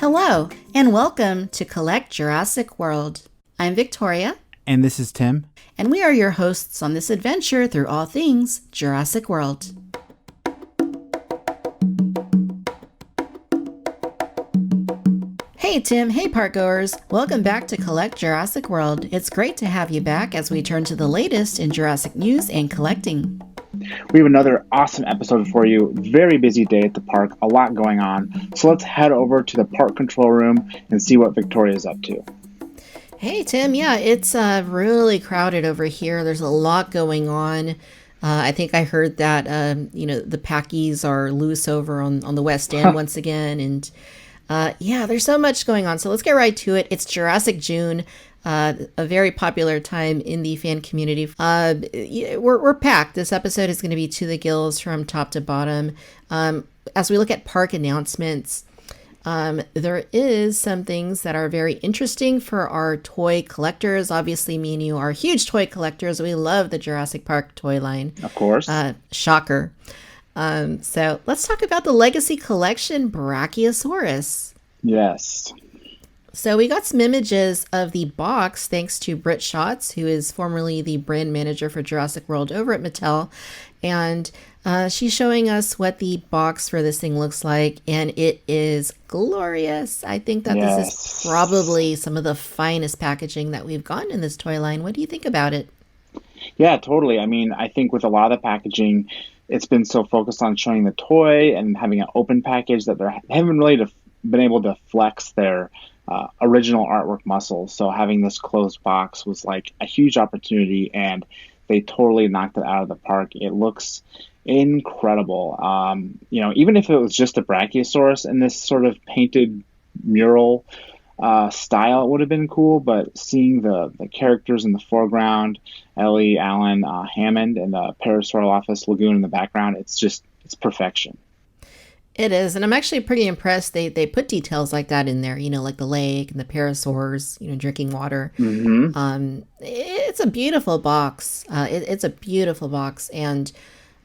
Hello, and welcome to Collect Jurassic World. I'm Victoria. And this is Tim. And we are your hosts on this adventure through all things Jurassic World. Hey Tim, hey parkgoers. Welcome back to Collect Jurassic World. It's great to have you back as we turn to the latest in Jurassic news and collecting. We have another awesome episode for you. Very busy day at the park, a lot going on. So let's head over to the park control room and see what Victoria's up to. Hey Tim, yeah, it's really crowded over here. There's a lot going on. I think I heard that, the Packies are loose over on the West End once again. And there's so much going on. So let's get right to it. It's Jurassic June. A very popular time in the fan community. We're packed. This episode is going to be to the gills from top to bottom. As we look at park announcements, there is some things that are very interesting for our toy collectors. Obviously, me and you are huge toy collectors. We love the Jurassic Park toy line. Of course. Shocker. So let's talk about the Legacy Collection Brachiosaurus. Yes. So we got some images of the box thanks to Britt Schatz, who is formerly the brand manager for Jurassic World over at Mattel. And she's showing us what the box for this thing looks like. And it is glorious. I think that This is probably some of the finest packaging that we've gotten in this toy line. What do you think about it? Yeah, totally. I mean, I think with a lot of the packaging, it's been so focused on showing the toy and having an open package that they haven't really been able to flex their original artwork muscles. So having this closed box was like a huge opportunity, and they totally knocked it out of the park. It looks incredible. Even if it was just a Brachiosaurus in this sort of painted mural style, it would have been cool. But seeing the characters in the foreground, Ellie, Alan, Hammond, and the Parasaurolophus lagoon in the background, it's perfection. It is, and I'm actually pretty impressed. They put details like that in there, like the lake and the parasaurs, drinking water. Mm-hmm. It's a beautiful box. It's a beautiful box, and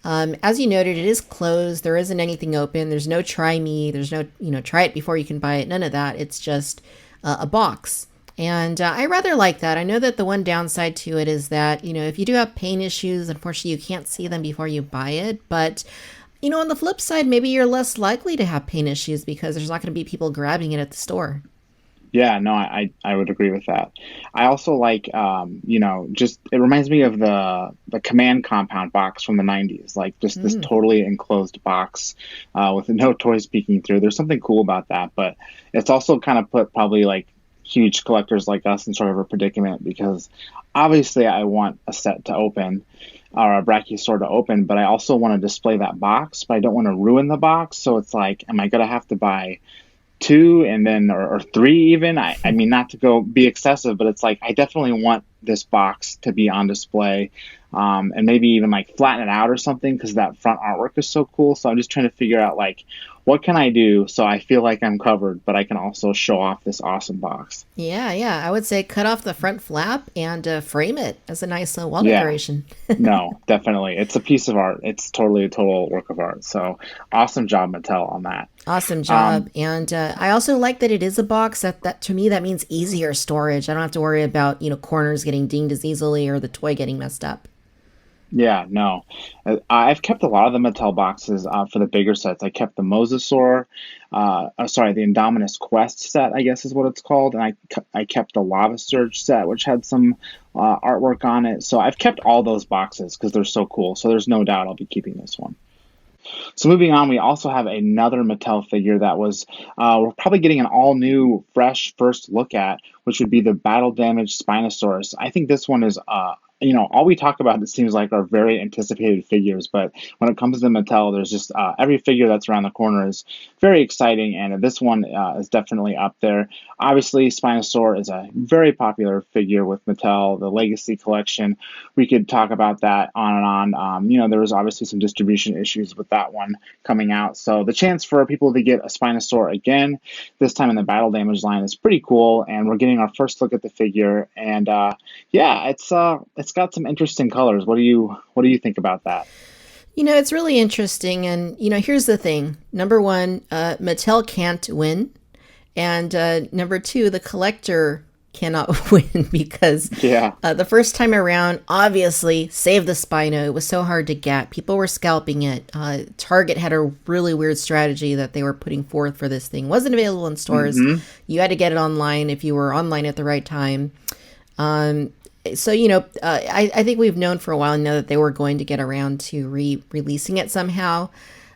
as you noted, it is closed. There isn't anything open. There's no try me. There's no, try it before you can buy it. None of that. It's just a box. And I rather like that. I know that the one downside to it is that, if you do have pain issues, unfortunately, you can't see them before you buy it. But on the flip side, maybe you're less likely to have pain issues because there's not going to be people grabbing it at the store. Yeah, no, I would agree with that. I also like, it reminds me of the Command Compound box from the 90s, like just this totally enclosed box with no toys peeking through. There's something cool about that, but it's also kind of put probably like huge collectors like us in sort of a predicament because obviously I want a set to open or a Brachiosaur to open, but I also want to display that box, but I don't want to ruin the box. So it's like, am I going to have to buy two and then, or three even? I mean, not to go be excessive, but it's like, I definitely want this box to be on display and maybe even like flatten it out or something because that front artwork is so cool. So I'm just trying to figure out like, what can I do so I feel like I'm covered, but I can also show off this awesome box? Yeah. I would say cut off the front flap and frame it as a nice wall decoration. No, definitely. It's a piece of art. It's totally a total work of art. So awesome job, Mattel, on that. Awesome job. And I also like that it is a box. That to me, that means easier storage. I don't have to worry about, corners getting dinged as easily or the toy getting messed up. Yeah, no. I've kept a lot of the Mattel boxes for the bigger sets. I kept the Mosasaur, the Indominus Quest set, I guess is what it's called. And I kept the Lava Surge set, which had some artwork on it. So I've kept all those boxes because they're so cool. So there's no doubt I'll be keeping this one. So moving on, we also have another Mattel figure that was, we're probably getting an all-new, fresh first look at, which would be the battle-damaged Spinosaurus. I think this one is all we talk about, it seems like, are very anticipated figures. But when it comes to Mattel, there's just every figure that's around the corner is very exciting. And this one is definitely up there. Obviously, Spinosaur is a very popular figure with Mattel, the Legacy Collection. We could talk about that on and on. There was obviously some distribution issues with that one coming out. So the chance for people to get a Spinosaur again, this time in the battle damage line, is pretty cool. And we're getting our first look at the figure. And it's got some interesting colors. What do you think about that? It's really interesting. And, here's the thing. Number one, Mattel can't win. And number two, the collector cannot win because Yeah. the first time around, obviously, save the Spino. It was so hard to get. People were scalping it. Target had a really weird strategy that they were putting forth for this thing. It wasn't available in stores. You had to get it online if you were online at the right time. So, I think we've known for a while now that they were going to get around to releasing it somehow.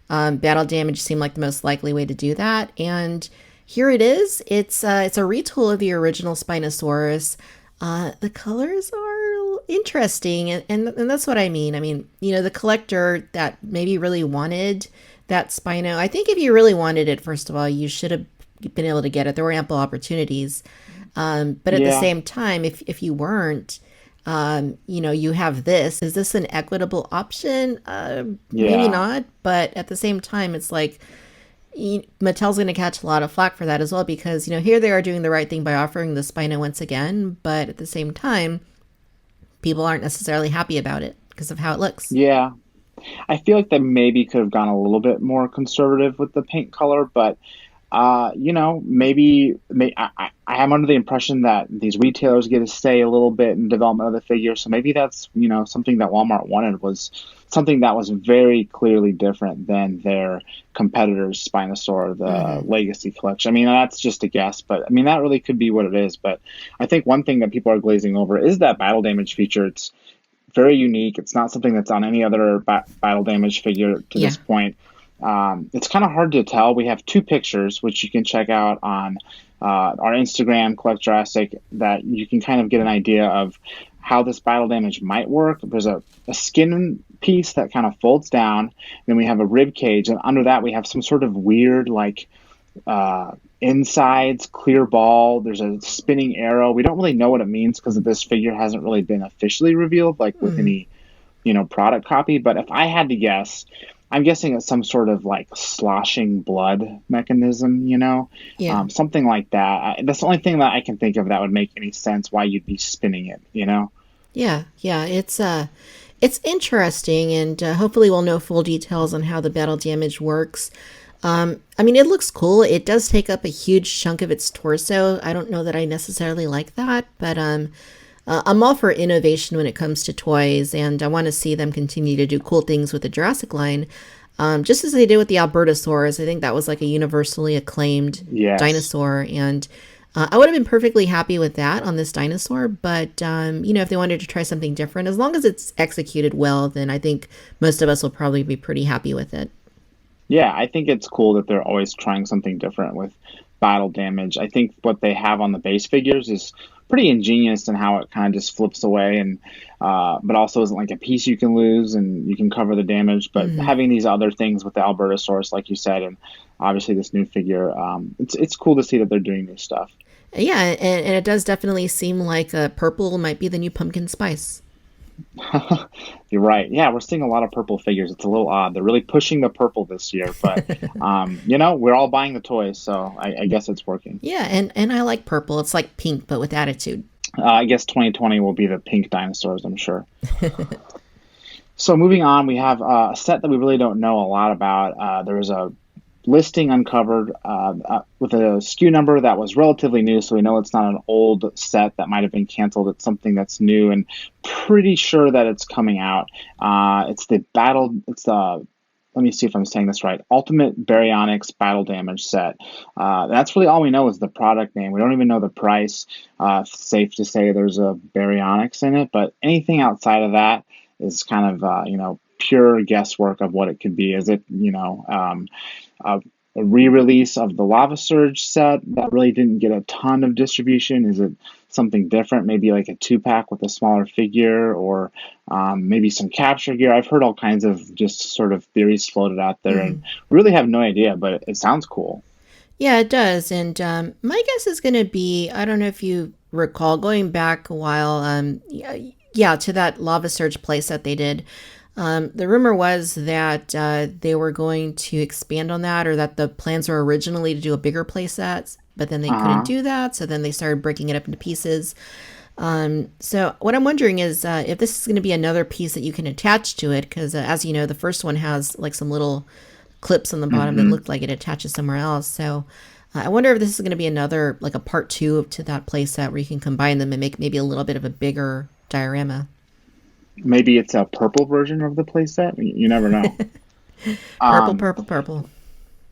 Battle damage seemed like the most likely way to do that. And here it is. It's a retool of the original Spinosaurus. The colors are interesting, and that's what I mean. I mean, the collector that maybe really wanted that Spino, I think if you really wanted it, first of all, you should have been able to get it. There were ample opportunities. But at the same time, if you weren't, you have this. Is this an equitable option? Maybe not. But at the same time, it's like Mattel's going to catch a lot of flack for that as well, because, here they are doing the right thing by offering the Spino once again. But at the same time, people aren't necessarily happy about it because of how it looks. Yeah. I feel like they maybe could have gone a little bit more conservative with the paint color, but maybe I am under the impression that these retailers get to stay a little bit in development of the figure. So maybe that's, something that Walmart wanted, was something that was very clearly different than their competitors' Spinosaur, the Legacy Collection. I mean, that's just a guess, but I mean, that really could be what it is. But I think one thing that people are glazing over is that battle damage feature. It's very unique. It's not something that's on any other battle damage figure to this point. It's kind of hard to tell. We have two pictures, which you can check out on our Instagram, Collect Jurassic, that you can kind of get an idea of how this battle damage might work. There's a skin piece that kind of folds down. Then we have a rib cage, and under that we have some sort of weird, like, insides, clear ball. There's a spinning arrow. We don't really know what it means because this figure hasn't really been officially revealed, like with any, product copy. But if I had to guess, I'm guessing it's some sort of like sloshing blood mechanism, something like that. That's the only thing that I can think of that would make any sense why you'd be spinning it, Yeah, it's interesting, and hopefully we'll know full details on how the battle damage works. I mean, it looks cool. It does take up a huge chunk of its torso. I don't know that I necessarily like that, but I'm all for innovation when it comes to toys, and I want to see them continue to do cool things with the Jurassic line, just as they did with the Albertosaurus. I think that was like a universally acclaimed dinosaur, and I would have been perfectly happy with that on this dinosaur, but, if they wanted to try something different, as long as it's executed well, then I think most of us will probably be pretty happy with it. Yeah, I think it's cool that they're always trying something different with battle damage. I think what they have on the base figures is pretty ingenious in how it kind of just flips away, and but also isn't like a piece you can lose and you can cover the damage. But having these other things with the Albertosaurus, like you said, and obviously this new figure, it's cool to see that they're doing new stuff. Yeah, and it does definitely seem like purple might be the new pumpkin spice. You're right. Yeah, we're seeing a lot of purple figures. It's a little odd. They're really pushing the purple this year, but we're all buying the toys, so I guess it's working. Yeah, and I like purple. It's like pink, but with attitude. I guess 2020 will be the pink dinosaurs, I'm sure. So moving on, we have a set that we really don't know a lot about. There was a listing uncovered with a SKU number that was relatively new, so we know it's not an old set that might have been canceled. It's something that's new, and pretty sure that it's coming out. Let me see if I'm saying this right, Ultimate Baryonyx Battle Damage Set. That's really all we know is the product name. We don't even know the price. Safe to say there's a Baryonyx in it, but anything outside of that is kind of, pure guesswork of what it could be. Is it, a re-release of the Lava Surge set that really didn't get a ton of distribution? Is it something different, maybe like a 2-pack with a smaller figure, or maybe some capture gear? I've heard all kinds of just sort of theories floated out there, and really have no idea, but it sounds cool. Yeah, it does. And my guess is going to be, I don't know if you recall, going back a while, to that Lava Surge playset they did. The rumor was that they were going to expand on that, or that the plans were originally to do a bigger playset, but then they couldn't do that. So then they started breaking it up into pieces. So what I'm wondering is if this is going to be another piece that you can attach to it, because as you know, the first one has like some little clips on the bottom that looked like it attaches somewhere else. So I wonder if this is going to be another, like a part two to that playset where you can combine them and make maybe a little bit of a bigger diorama. Maybe it's a purple version of the playset. You never know. Purple, Um, purple, purple.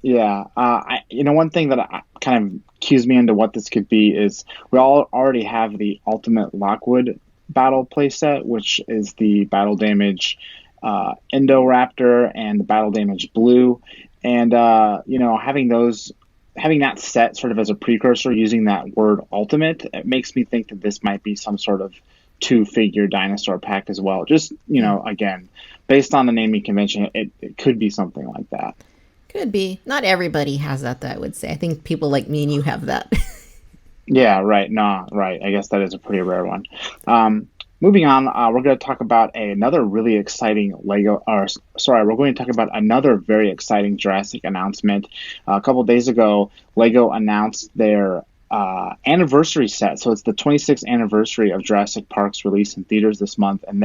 yeah, one thing that kind of cues me into what this could be is we all already have the Ultimate Lockwood Battle playset, which is the Battle Damage Indoraptor and the Battle Damage Blue, and having that set sort of as a precursor, using that word Ultimate, it makes me think that this might be some sort of two-figure dinosaur pack as well. Just again, based on the naming convention, it could be something like that. Could be. Not everybody has that, though, I would say. I think people like me and you have that. Yeah, right. No, right. I guess that is a pretty rare one. Moving on, we're going to talk about another really exciting we're going to talk about another very exciting Jurassic announcement. A couple of days ago, Lego announced their anniversary set. So it's the 26th anniversary of Jurassic Park's release in theaters this month, and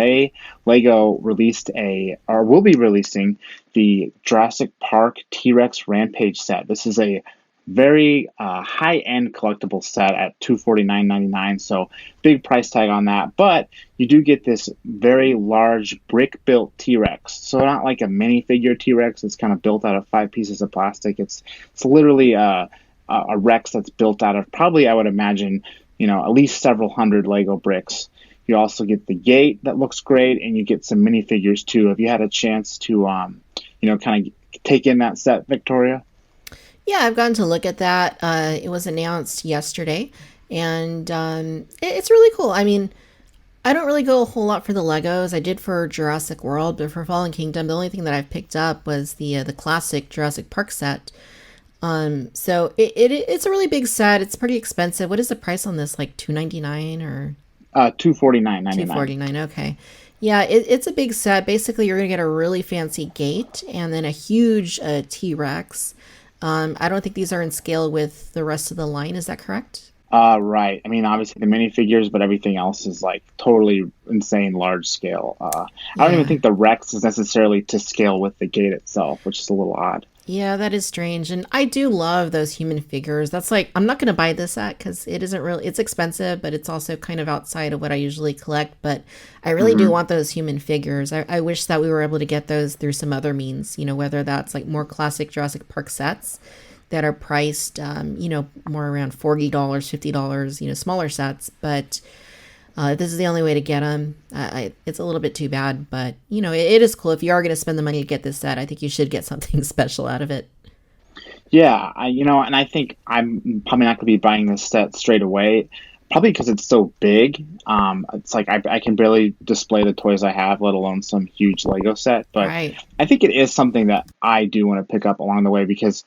Lego will be releasing the Jurassic Park T-Rex Rampage set. This is a very high-end collectible set at $249.99, so big price tag on that. But you do get this very large brick-built T-Rex. So not like a minifigure T-Rex. It's kind of built out of 5 pieces of plastic. It's literally a Rex that's built out of probably, I would imagine, at least several hundred Lego bricks. You also get the gate that looks great, and you get some minifigures too. Have you had a chance to, kind of take in that set, Victoria? Yeah, I've gotten to look at that. It was announced yesterday, and it's really cool. I mean, I don't really go a whole lot for the Legos. I did for Jurassic World, but for Fallen Kingdom, the only thing that I've picked up was the classic Jurassic Park set. So it's a really big set. It's pretty expensive. What is the price on this? Like $299 or $249.99. $249. Okay. Yeah, it's a big set. Basically, you're gonna get a really fancy gate and then a huge T-Rex. I don't think these are in scale with the rest of the line. Is that correct? Right. I mean, obviously the minifigures, but everything else is like totally insane large scale. I don't even think the Rex is necessarily to scale with the gate itself, which is a little odd. Yeah, that is strange. And I do love those human figures. That's like, I'm not going to buy this set because it isn't really, it's expensive, but it's also kind of outside of what I usually collect. But I really do want those human figures. I wish that we were able to get those through some other means, whether that's like more classic Jurassic Park sets that are priced, more around $40, $50, smaller sets. But this is the only way to get them. It's a little bit too bad, but it is cool. If you are going to spend the money to get this set, I think you should get something special out of it. Yeah, and I think I'm probably not going to be buying this set straight away, probably because it's so big. It's like I can barely display the toys I have, let alone some huge Lego set. But Right. I think it is something that I do want to pick up along the way because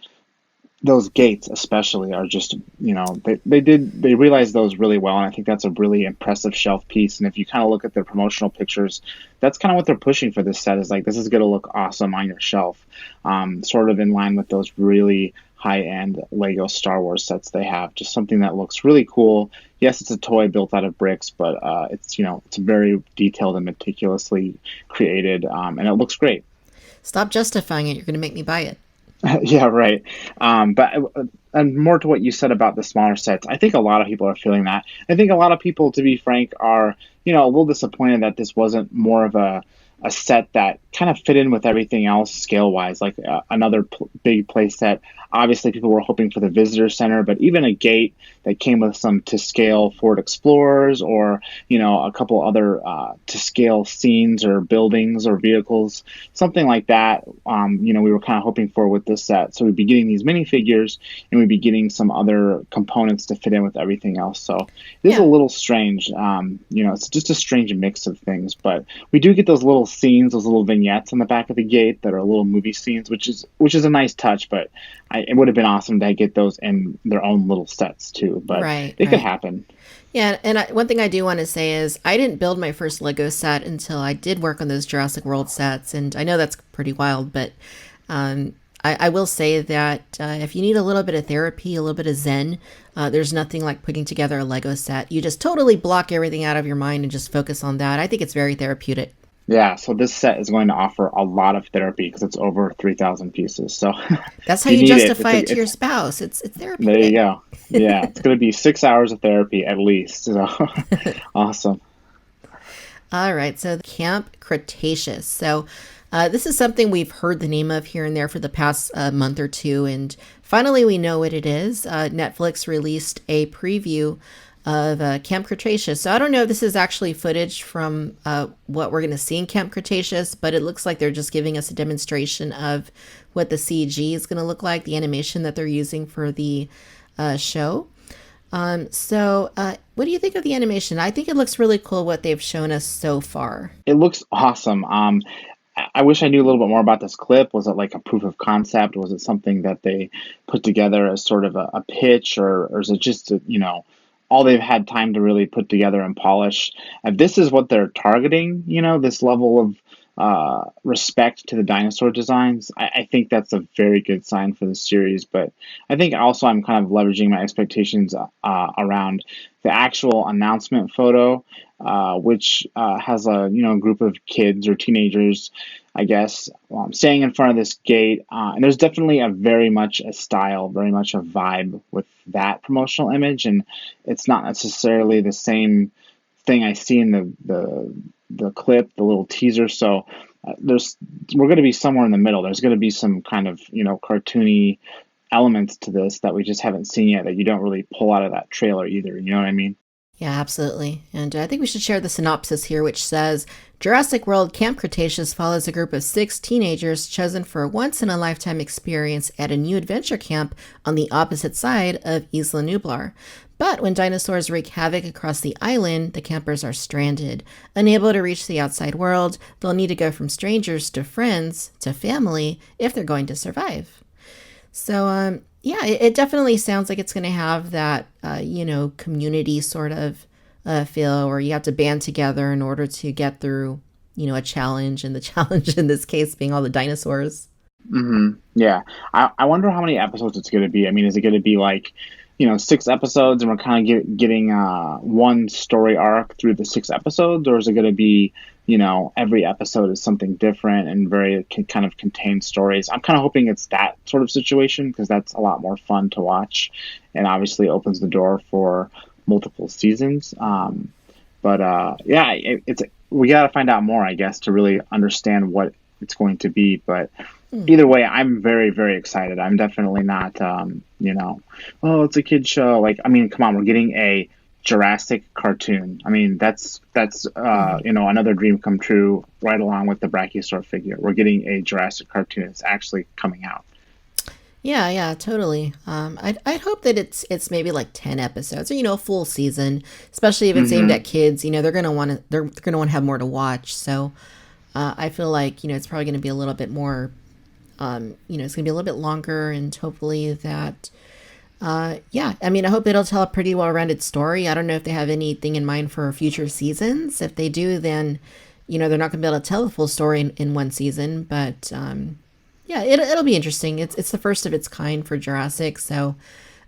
those gates especially are just, they realized those really well, and I think that's a really impressive shelf piece. And if you kind of look at their promotional pictures, that's kind of what they're pushing for this set, is like, this is going to look awesome on your shelf, sort of in line with those really high-end Lego Star Wars sets they have. Just something that looks really cool. Yes, it's a toy built out of bricks, but it's very detailed and meticulously created, and it looks great. Stop justifying it. You're going to make me buy it. Yeah, right. But and more to what you said about the smaller sets, I think a lot of people are feeling that. I think a lot of people, to be frank, are a little disappointed that this wasn't more of a set that kind of fit in with everything else scale wise, like another big play set. Obviously, people were hoping for the visitor center, but even a gate that came with some to scale Ford Explorers, or a couple other to scale scenes or buildings or vehicles, something like that. We were kind of hoping for with this set. So we'd be getting these minifigures, and we'd be getting some other components to fit in with everything else. So this is a little strange. It's just a strange mix of things, but we do get those little scenes, those little vignettes on the back of the gate that are little movie scenes, which is a nice touch. But it would have been awesome to get those in their own little sets too. But it could happen. Yeah, and one thing I do want to say is I didn't build my first Lego set until I did work on those Jurassic World sets, and I know that's pretty wild, but I will say that if you need a little bit of therapy, a little bit of zen, there's nothing like putting together a Lego set. You just totally block everything out of your mind and just focus on that. I think it's very therapeutic. Yeah, so this set is going to offer a lot of therapy because it's over 3,000 pieces. So That's if how you you need it, justify it to your it's spouse. It's there you therapeutic. go. Yeah, it's going to be 6 hours of therapy at least. So awesome. All right, so Camp Cretaceous. So this is something we've heard the name of here and there for the past month or two, and finally we know what it is. Netflix released a preview of Camp Cretaceous. So I don't know if this is actually footage from what we're going to see in Camp Cretaceous, but it looks like they're just giving us a demonstration of what the CG is going to look like, the animation that they're using for the show. What do you think of the animation? I think it looks really cool what they've shown us so far. It looks awesome. I wish I knew a little bit more about this clip. Was it like a proof of concept? Was it something that they put together as sort of a pitch, or is it just all they've had time to really put together and polish? If this is what they're targeting, this level of respect to the dinosaur designs, I think that's a very good sign for the series. But I think also I'm kind of leveraging my expectations around the actual announcement photo, which has a group of kids or teenagers, I guess, staying in front of this gate. And there's definitely a very much a style, very much a vibe with that promotional image, and it's not necessarily the same thing I see in the clip, the little teaser. So there's we're going to be somewhere in the middle. There's going to be some kind of cartoony elements to this that we just haven't seen yet that you don't really pull out of that trailer either. You know what I mean? Yeah, absolutely. And I think we should share the synopsis here, which says Jurassic World Camp Cretaceous follows a group of six teenagers chosen for a once in a lifetime experience at a new adventure camp on the opposite side of Isla Nublar. But when dinosaurs wreak havoc across the island, the campers are stranded. Unable to reach the outside world, they'll need to go from strangers to friends to family if they're going to survive. Yeah, it definitely sounds like it's going to have that, community sort of feel where you have to band together in order to get through, a challenge. And the challenge in this case being all the dinosaurs. Yeah. I wonder how many episodes it's going to be. I mean, is it going to be like, 6 episodes and we're kind of getting one story arc through the 6 episodes, or is it going to be, every episode is something different and very kind of contained stories? I'm kind of hoping it's that sort of situation because that's a lot more fun to watch and obviously opens the door for multiple seasons. But yeah, it's we got to find out more, I guess, to really understand what it's going to be. But either way, I'm very, very excited. I'm definitely not, oh, it's a kid show. Like, I mean, come on, we're getting a Jurassic cartoon. I mean, another dream come true right along with the Brachiosaur figure. We're getting a Jurassic cartoon. It's actually coming out. Yeah, totally. I'd hope that it's maybe like 10 episodes or, a full season, especially if it's aimed hmm at kids. They're gonna want to have more to watch. So I feel like, it's probably going to be a little bit more, it's going to be a little bit longer, and hopefully that, yeah, I mean, I hope it'll tell a pretty well-rounded story. I don't know if they have anything in mind for future seasons. If they do, then, they're not going to be able to tell the full story in one season, but, yeah, it'll be interesting. It's the first of its kind for Jurassic. So,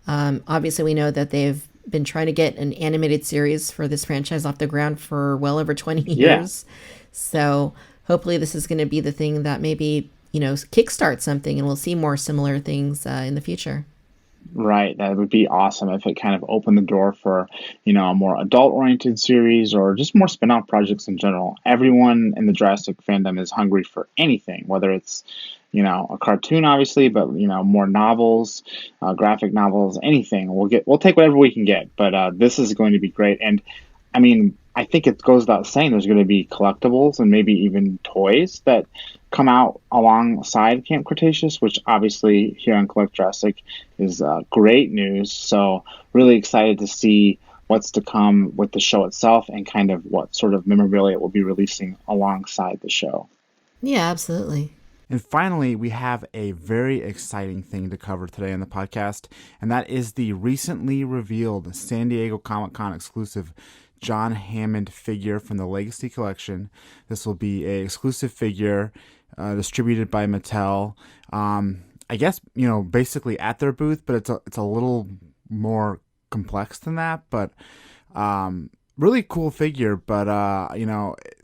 obviously we know that they've been trying to get an animated series for this franchise off the ground for well over 20 Yeah. years. So hopefully this is going to be the thing that maybe, kickstart something and we'll see more similar things in the future. Right, that would be awesome if it kind of opened the door for, a more adult-oriented series or just more spin-off projects in general. Everyone in the Jurassic fandom is hungry for anything, whether it's, a cartoon, obviously, but more novels, graphic novels, anything. We'll take whatever we can get. But this is going to be great, and I mean, I think it goes without saying there's going to be collectibles and maybe even toys that come out alongside Camp Cretaceous, which obviously here on Collect Jurassic is great news. So really excited to see what's to come with the show itself and kind of what sort of memorabilia it will be releasing alongside the show. Yeah, absolutely. And finally, we have a very exciting thing to cover today on the podcast, and that is the recently revealed San Diego Comic-Con exclusive John Hammond figure from the Legacy Collection. This will be a exclusive figure distributed by Mattel. I guess, basically at their booth, but it's a little more complex than that. But really cool figure, but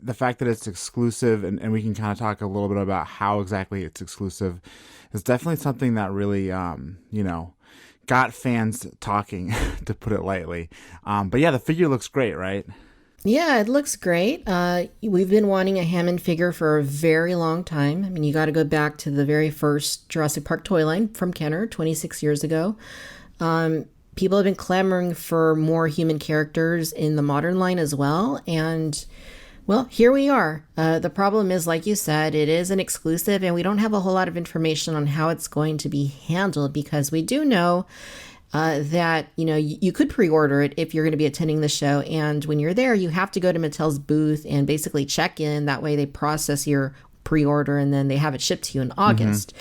the fact that it's exclusive, and we can kind of talk a little bit about how exactly it's exclusive, is definitely something that really got fans talking, to put it lightly. But yeah, the figure looks great, right? Yeah, it looks great. We've been wanting a Hammond figure for a very long time. I mean, you got to go back to the very first Jurassic Park toy line from Kenner 26 years ago. People have been clamoring for more human characters in the modern line as well. And, well, here we are. The problem is, like you said, it is an exclusive, and we don't have a whole lot of information on how it's going to be handled, because we do know that, you could pre-order it if you're going to be attending the show. And when you're there, you have to go to Mattel's booth and basically check in. That way they process your pre-order and then they have it shipped to you in August.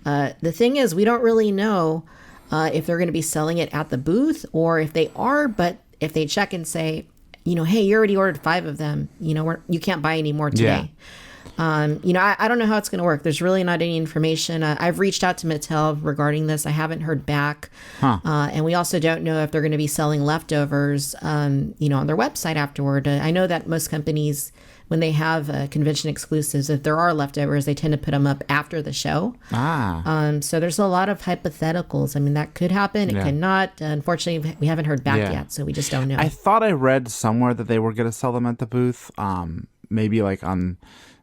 The thing is, we don't really know if they're going to be selling it at the booth, or if they are, but if they check and say, hey, you already ordered 5 of them, you can't buy any more today. Yeah. I don't know how it's going to work. There's really not any information. I've reached out to Mattel regarding this. I haven't heard back. And we also don't know if they're going to be selling leftovers, on their website afterward. I know that most companies, when they have convention exclusives, if there are leftovers, they tend to put them up after the show. So there's a lot of hypotheticals. I mean, that could happen. It could not. Unfortunately, we haven't heard back yet, so we just don't know. I thought I read somewhere that they were going to sell them at the booth, maybe like on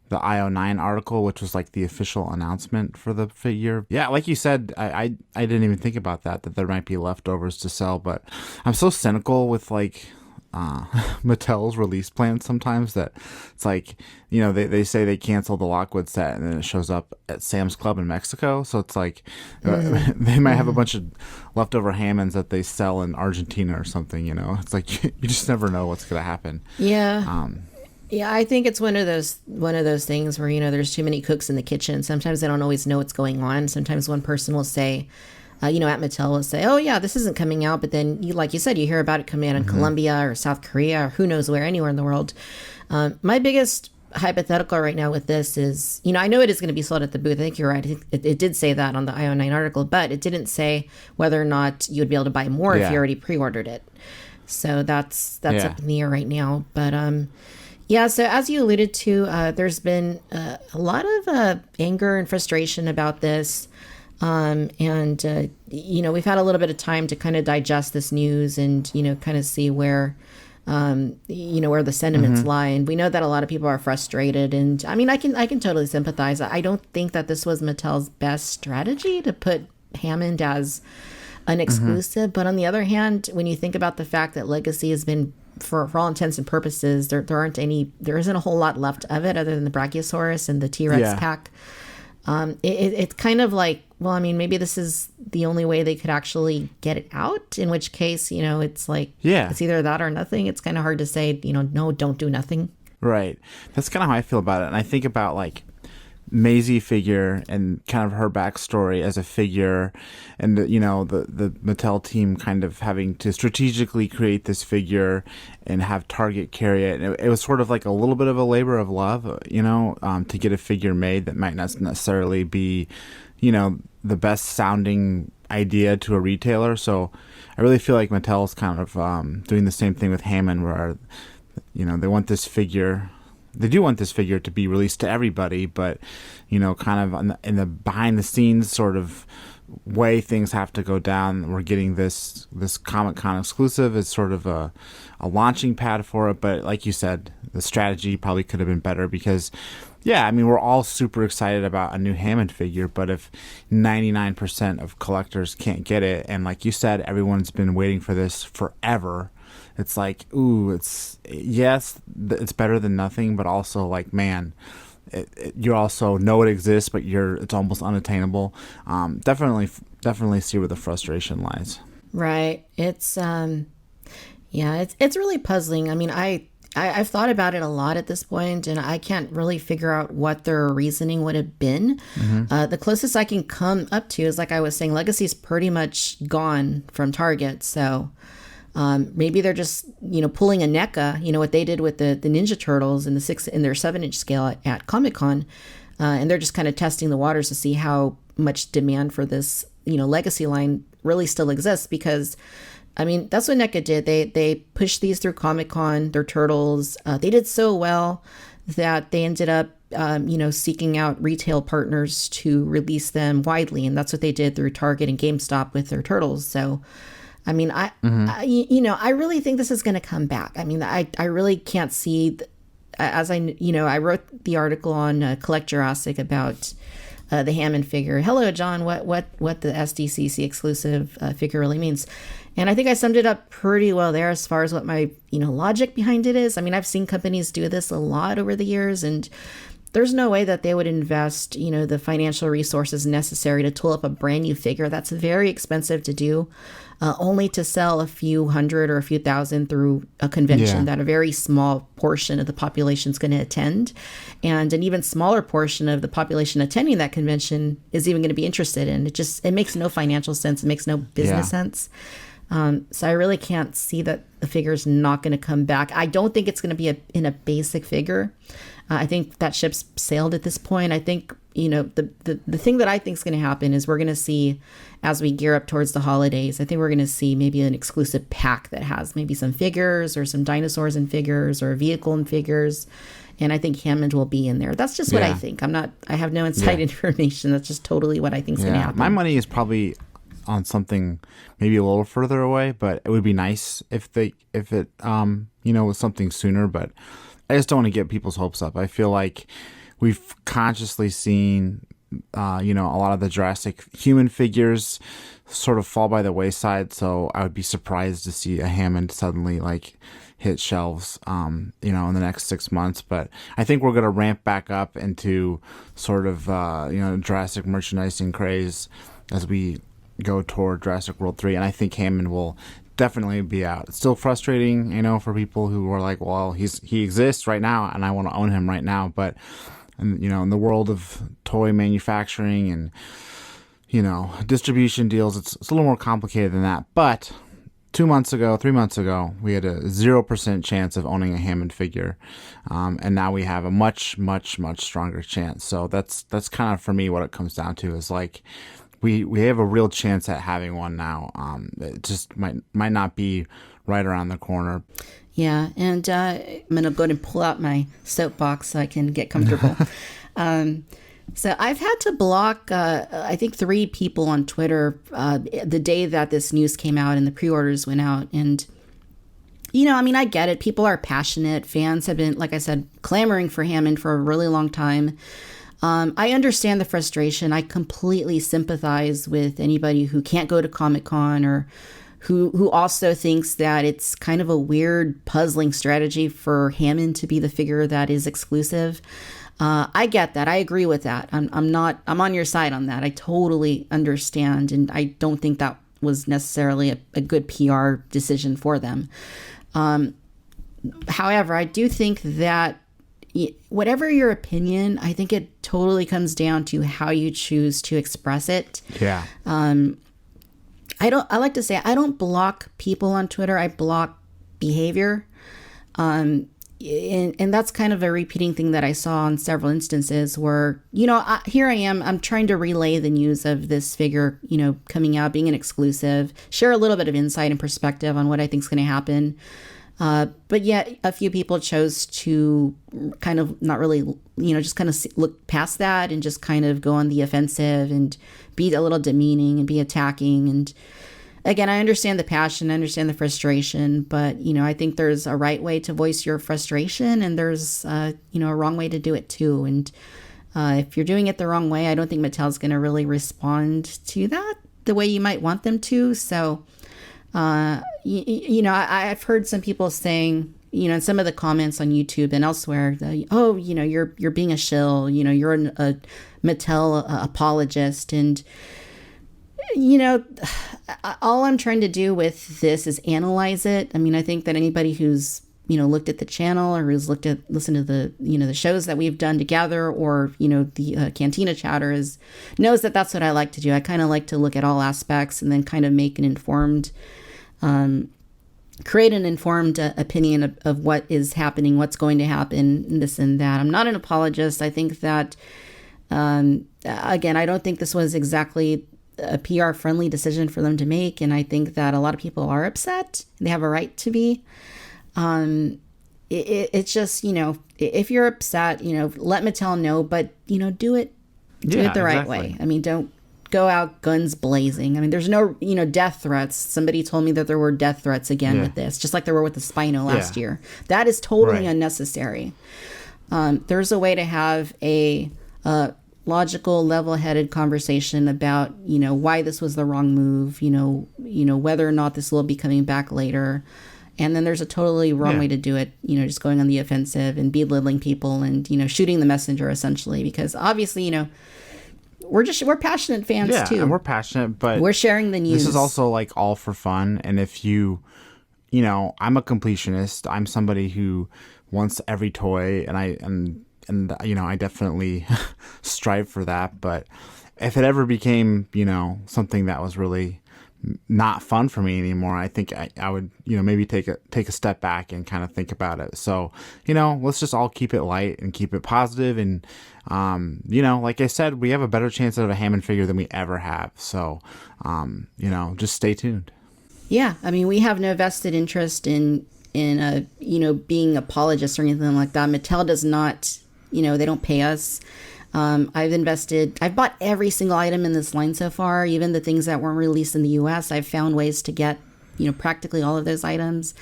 the IO9 article, which was like the official announcement for the figure. Yeah, like you said, I didn't even think about that there might be leftovers to sell, but I'm so cynical with like Mattel's release plans sometimes that it's like, they say they canceled the Lockwood set and then it shows up at Sam's Club in Mexico. So it's like they might have a bunch of leftover Hammonds that they sell in Argentina or something, It's like you just never know what's going to happen. Yeah. Yeah, I think it's one of those things where, there's too many cooks in the kitchen. Sometimes they don't always know what's going on. Sometimes one person will say, at Mattel will say, oh, yeah, this isn't coming out. But then, like you said, you hear about it coming out in Colombia or South Korea or who knows where, anywhere in the world. My biggest hypothetical right now with this is, I know it is going to be sold at the booth. I think you're right. It did say that on the IO9 article, but it didn't say whether or not you would be able to buy more if you already pre-ordered it. So that's up in the air right now. But, yeah, so as you alluded to, there's been a lot of anger and frustration about this. And we've had a little bit of time to kind of digest this news and, kind of see where, where the sentiments lie. And we know that a lot of people are frustrated. And I mean, I can totally sympathize. I don't think that this was Mattel's best strategy to put Hammond as an exclusive. But on the other hand, when you think about the fact that Legacy has been, for all intents and purposes, there isn't a whole lot left of it other than the Brachiosaurus and the T-Rex pack. It's kind of like, well, I mean, maybe this is the only way they could actually get it out, in which case, it's like, it's either that or nothing. It's kind of hard to say, no, don't do nothing. Right. That's kind of how I feel about it. And I think about like Maisie figure and kind of her backstory as a figure, and the Mattel team kind of having to strategically create this figure and have Target carry it. And it was sort of like a little bit of a labor of love, to get a figure made that might not necessarily be, the best sounding idea to a retailer. So I really feel like Mattel's kind of doing the same thing with Hammond, where they want this figure. They do want this figure to be released to everybody, but, kind of in the behind the scenes sort of way things have to go down. We're getting this Comic-Con exclusive as sort of a launching pad for it. But like you said, the strategy probably could have been better because, we're all super excited about a new Hammond figure. But if 99% of collectors can't get it, and like you said, everyone's been waiting for this forever, it's like, ooh, it's better than nothing, but also like, man, you also know it exists, but it's almost unattainable. Definitely see where the frustration lies. Right. It's it's really puzzling. I mean, I've thought about it a lot at this point, and I can't really figure out what their reasoning would have been. The closest I can come up to is, like I was saying, Legacy's pretty much gone from Target, so maybe they're just, pulling a NECA, what they did with the Ninja Turtles in their 7-inch scale at Comic-Con. And they're just kind of testing the waters to see how much demand for this, Legacy line really still exists, because I mean, that's what NECA did. They pushed these through Comic-Con, their turtles. They did so well that they ended up, seeking out retail partners to release them widely. And that's what they did through Target and GameStop with their turtles. So, I mean, I really think this is going to come back. I mean, I really can't see, I wrote the article on Collect Jurassic about the Hammond figure. Hello, John, what the SDCC exclusive figure really means. And I think I summed it up pretty well there as far as what my, logic behind it is. I mean, I've seen companies do this a lot over the years, and there's no way that they would invest, the financial resources necessary to tool up a brand new figure. That's very expensive to do, only to sell a few hundred or a few thousand through a convention that a very small portion of the population is going to attend. And an even smaller portion of the population attending that convention is even going to be interested in. It makes no financial sense. It makes no business sense. So I really can't see that the figure is not going to come back. I don't think it's going to be in a basic figure. I think that ship's sailed at this point. I think, the thing that I think is going to happen is we're going to see, as we gear up towards the holidays, I think we're going to see maybe an exclusive pack that has maybe some figures or some dinosaurs and figures or a vehicle and figures. And I think Hammond will be in there. That's just what I think. I have no inside information. That's just totally what I think is going to happen. My money is probably on something maybe a little further away, but it would be nice if it was something sooner, but I just don't want to get people's hopes up. I feel like we've consciously seen, a lot of the Jurassic human figures sort of fall by the wayside. So I would be surprised to see a Hammond suddenly hit shelves, in the next 6 months. But I think we're going to ramp back up into sort of, Jurassic merchandising craze as we go toward Jurassic World 3. And I think Hammond will definitely be out. It's still frustrating, for people who are like, well, he exists right now and I want to own him right now. But, in the world of toy manufacturing and, distribution deals, it's a little more complicated than that. But 3 months ago, we had a 0% chance of owning a Hammond figure. And now we have a much, much, much stronger chance. So that's kind of, for me, what it comes down to is we have a real chance at having one now. It just might not be right around the corner. Yeah, and I'm going to go ahead and pull out my soapbox so I can get comfortable. So I've had to block, I think, 3 people on Twitter the day that this news came out and the pre-orders went out. And, I get it. People are passionate. Fans have been, like I said, clamoring for Hammond for a really long time. I understand the frustration. I completely sympathize with anybody who can't go to Comic-Con or who also thinks that it's kind of a weird, puzzling strategy for Hammond to be the figure that is exclusive. I get that. I agree with that. I'm on your side on that. I totally understand. And I don't think that was necessarily a good PR decision for them. However, I do think that whatever your opinion, I think it totally comes down to how you choose to express it. Yeah. I like to say I don't block people on Twitter. I block behavior. And that's kind of a repeating thing that I saw on several instances where, here I am, I'm trying to relay the news of this figure, coming out, being an exclusive, share a little bit of insight and perspective on what I think is going to happen. But yet a few people chose to kind of not really, just kind of look past that and just kind of go on the offensive and be a little demeaning and be attacking. And again, I understand the passion, I understand the frustration, but, I think there's a right way to voice your frustration and there's, a wrong way to do it too. And if you're doing it the wrong way, I don't think Mattel's going to really respond to that the way you might want them to. So, I've heard some people saying, in some of the comments on YouTube and elsewhere, you're being a shill, you're a Mattel apologist. And, all I'm trying to do with this is analyze it. I mean, I think that anybody who's, looked at the channel or who's listened to the, the shows that we've done together or, the Cantina Chatter knows that that's what I like to do. I kind of like to look at all aspects and then kind of make an informed create an informed opinion of what is happening, what's going to happen, this and that. I'm not an apologist. I think that, again, I don't think this was exactly a PR friendly decision for them to make. And I think that a lot of people are upset. They have a right to be. It's just, if you're upset, let Mattel know, but, do it the right way. I mean, don't go out guns blazing. I mean, there's no, death threats. Somebody told me that there were death threats again with this, just like there were with the Spino last year. That is totally unnecessary. There's a way to have a logical, level-headed conversation about, why this was the wrong move, whether or not this will be coming back later. And then there's a totally wrong way to do it, just going on the offensive and belittling people and, shooting the messenger essentially, because obviously, we're passionate fans too. Yeah, and we're passionate, but we're sharing the news. This is also like all for fun. And if I'm a completionist. I'm somebody who wants every toy, and I definitely strive for that. But if it ever became, something that was really not fun for me anymore, I think I would, maybe take a step back and kind of think about it. So, let's just all keep it light and keep it positive. And, like I said, we have a better chance of a Hammond figure than we ever have. So, just stay tuned. Yeah. I mean, we have no vested interest in being apologists or anything like that. Mattel does not, they don't pay us. I've bought every single item in this line so far, even the things that weren't released in the US. I've found ways to get, practically all of those items.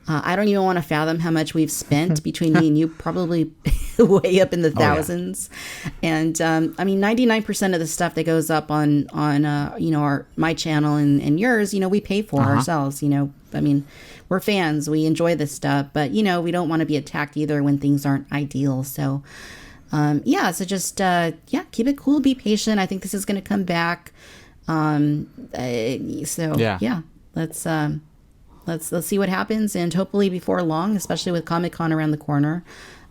I don't even want to fathom how much we've spent between me and you, probably way up in the thousands. And, 99% of the stuff that goes up on my channel and yours, we pay for ourselves, we're fans, we enjoy this stuff, but, we don't want to be attacked either when things aren't ideal. So, so just, keep it cool, be patient. I think this is going to come back. Let's see what happens, and hopefully before long, especially with Comic-Con around the corner,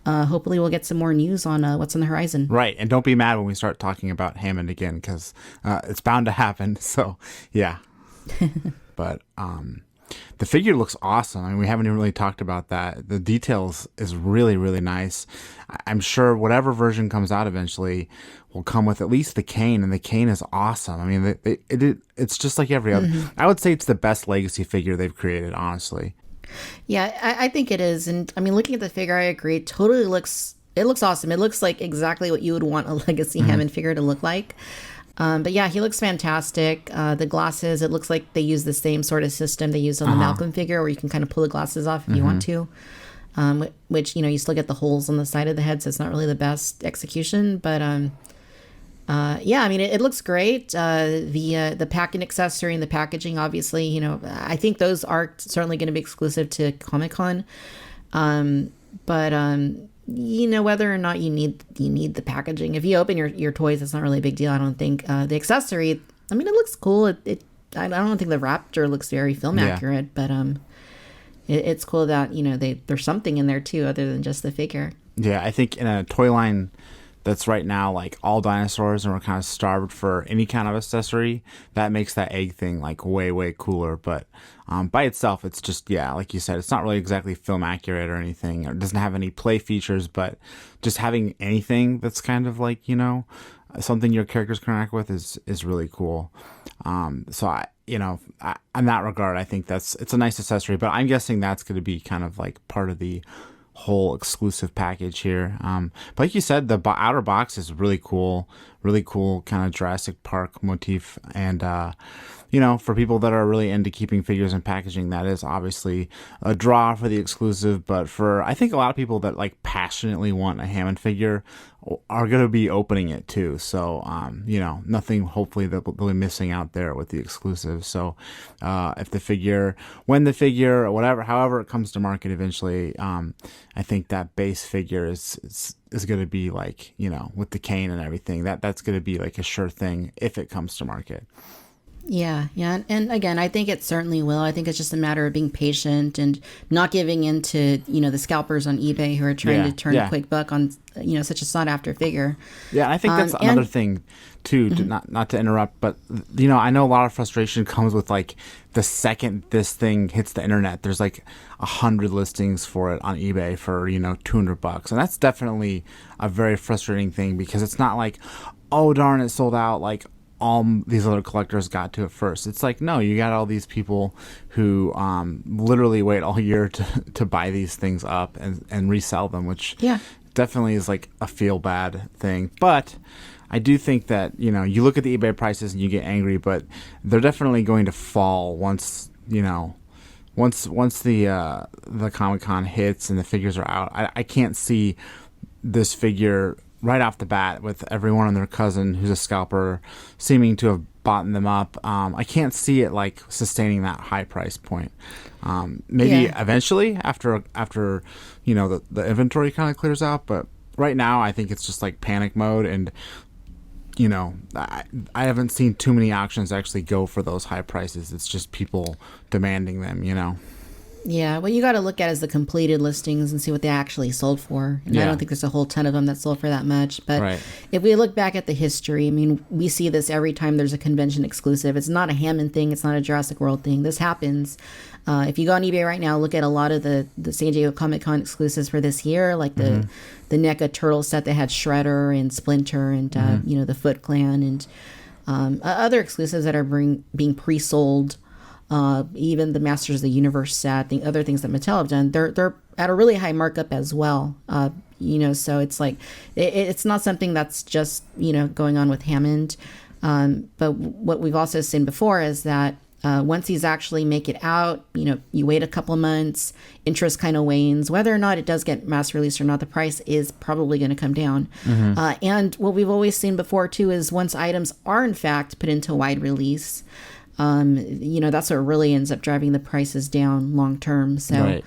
hopefully we'll get some more news on what's on the horizon. Right, and don't be mad when we start talking about Hammond again, because it's bound to happen. So, yeah. But the figure looks awesome. I mean, we haven't even really talked about that. The details is really, really nice. I'm sure whatever version comes out eventually will come with at least the cane, and the cane is awesome. I mean, it's just like every other. I would say it's the best legacy figure they've created, honestly. Yeah, I think it is. And I mean, looking at the figure, I agree. It looks awesome. It looks like exactly what you would want a legacy Hammond figure to look like. But yeah, he looks fantastic. The glasses, it looks like they use the same sort of system they used on the Malcolm figure, where you can kind of pull the glasses off if you want to. Which, you still get the holes on the side of the head, so it's not really the best execution. But it looks great. The packing accessory and the packaging, obviously, I think those are certainly going to be exclusive to Comic-Con. Whether or not you need the packaging, if you open your toys, it's not really a big deal, I don't think. The accessory, I mean, it looks cool. I don't think the Raptor looks very film accurate, but it's cool that there's something in there too other than just the figure. Yeah, I think in a toy line that's right now like all dinosaurs, and we're kind of starved for any kind of accessory, that makes that egg thing like way cooler. But by itself, it's just, like you said, it's not really exactly film accurate or anything. It doesn't have any play features, but just having anything that's kind of like, something your characters can interact with is really cool. So in that regard, I think it's a nice accessory, but I'm guessing that's going to be kind of like part of the whole exclusive package here. But like you said, the outer box is really cool kind of Jurassic Park motif. And, for people that are really into keeping figures and packaging, that is obviously a draw for the exclusive. But I think a lot of people that like passionately want a Hammond figure are going to be opening it too. So, nothing hopefully that they'll be missing out there with the exclusive. So, when the figure or whatever, however it comes to market eventually, I think that base figure is going to be like, with the cane and everything, that's going to be like a sure thing if it comes to market. Yeah. And again, I think it certainly will. I think it's just a matter of being patient and not giving in to, the scalpers on eBay who are trying to turn a quick buck on, such a sought after figure. Yeah. I think that's another thing too, not to interrupt, but I know a lot of frustration comes with like the second this thing hits the internet, there's like 100 listings for it on eBay for, $200. And that's definitely a very frustrating thing, because it's not like, oh darn, it sold out. Like, all these other collectors got to it first. It's like, no, you got all these people who literally wait all year to buy these things up and resell them, which definitely is like a feel bad thing. But I do think that, you know, you look at the eBay prices and you get angry, but they're definitely going to fall once, you know, once the Comic-Con hits and the figures are out. I can't see this figure right off the bat with everyone and their cousin who's a scalper seeming to have bought them up. I can't see it like sustaining that high price point. Maybe eventually after you know the inventory kind of clears out, but right now I think it's just like panic mode, and you know I haven't seen too many auctions actually go for those high prices. It's just people demanding them, you know. Yeah, what you got to look at is the completed listings and see what they actually sold for. And I don't think there's a whole ton of them that sold for that much. But if we look back at the history, I mean, we see this every time there's a convention exclusive. It's not a Hammond thing. It's not a Jurassic World thing. This happens. If you go on eBay right now, look at a lot of the San Diego Comic-Con exclusives for this year, like the NECA Turtle set that had Shredder and Splinter and, you know, the Foot Clan and other exclusives that are being pre-sold. Even the Masters of the Universe set, the other things that Mattel have done, they're at a really high markup as well. You know, so it's like it's not something that's just, you know, going on with Hammond. But what we've also seen before is that once these actually make it out, you know, you wait a couple of months, interest kind of wanes. Whether or not it does get mass released or not, the price is probably going to come down. And what we've always seen before too is once items are in fact put into wide release, you know, that's what really ends up driving the prices down long term. So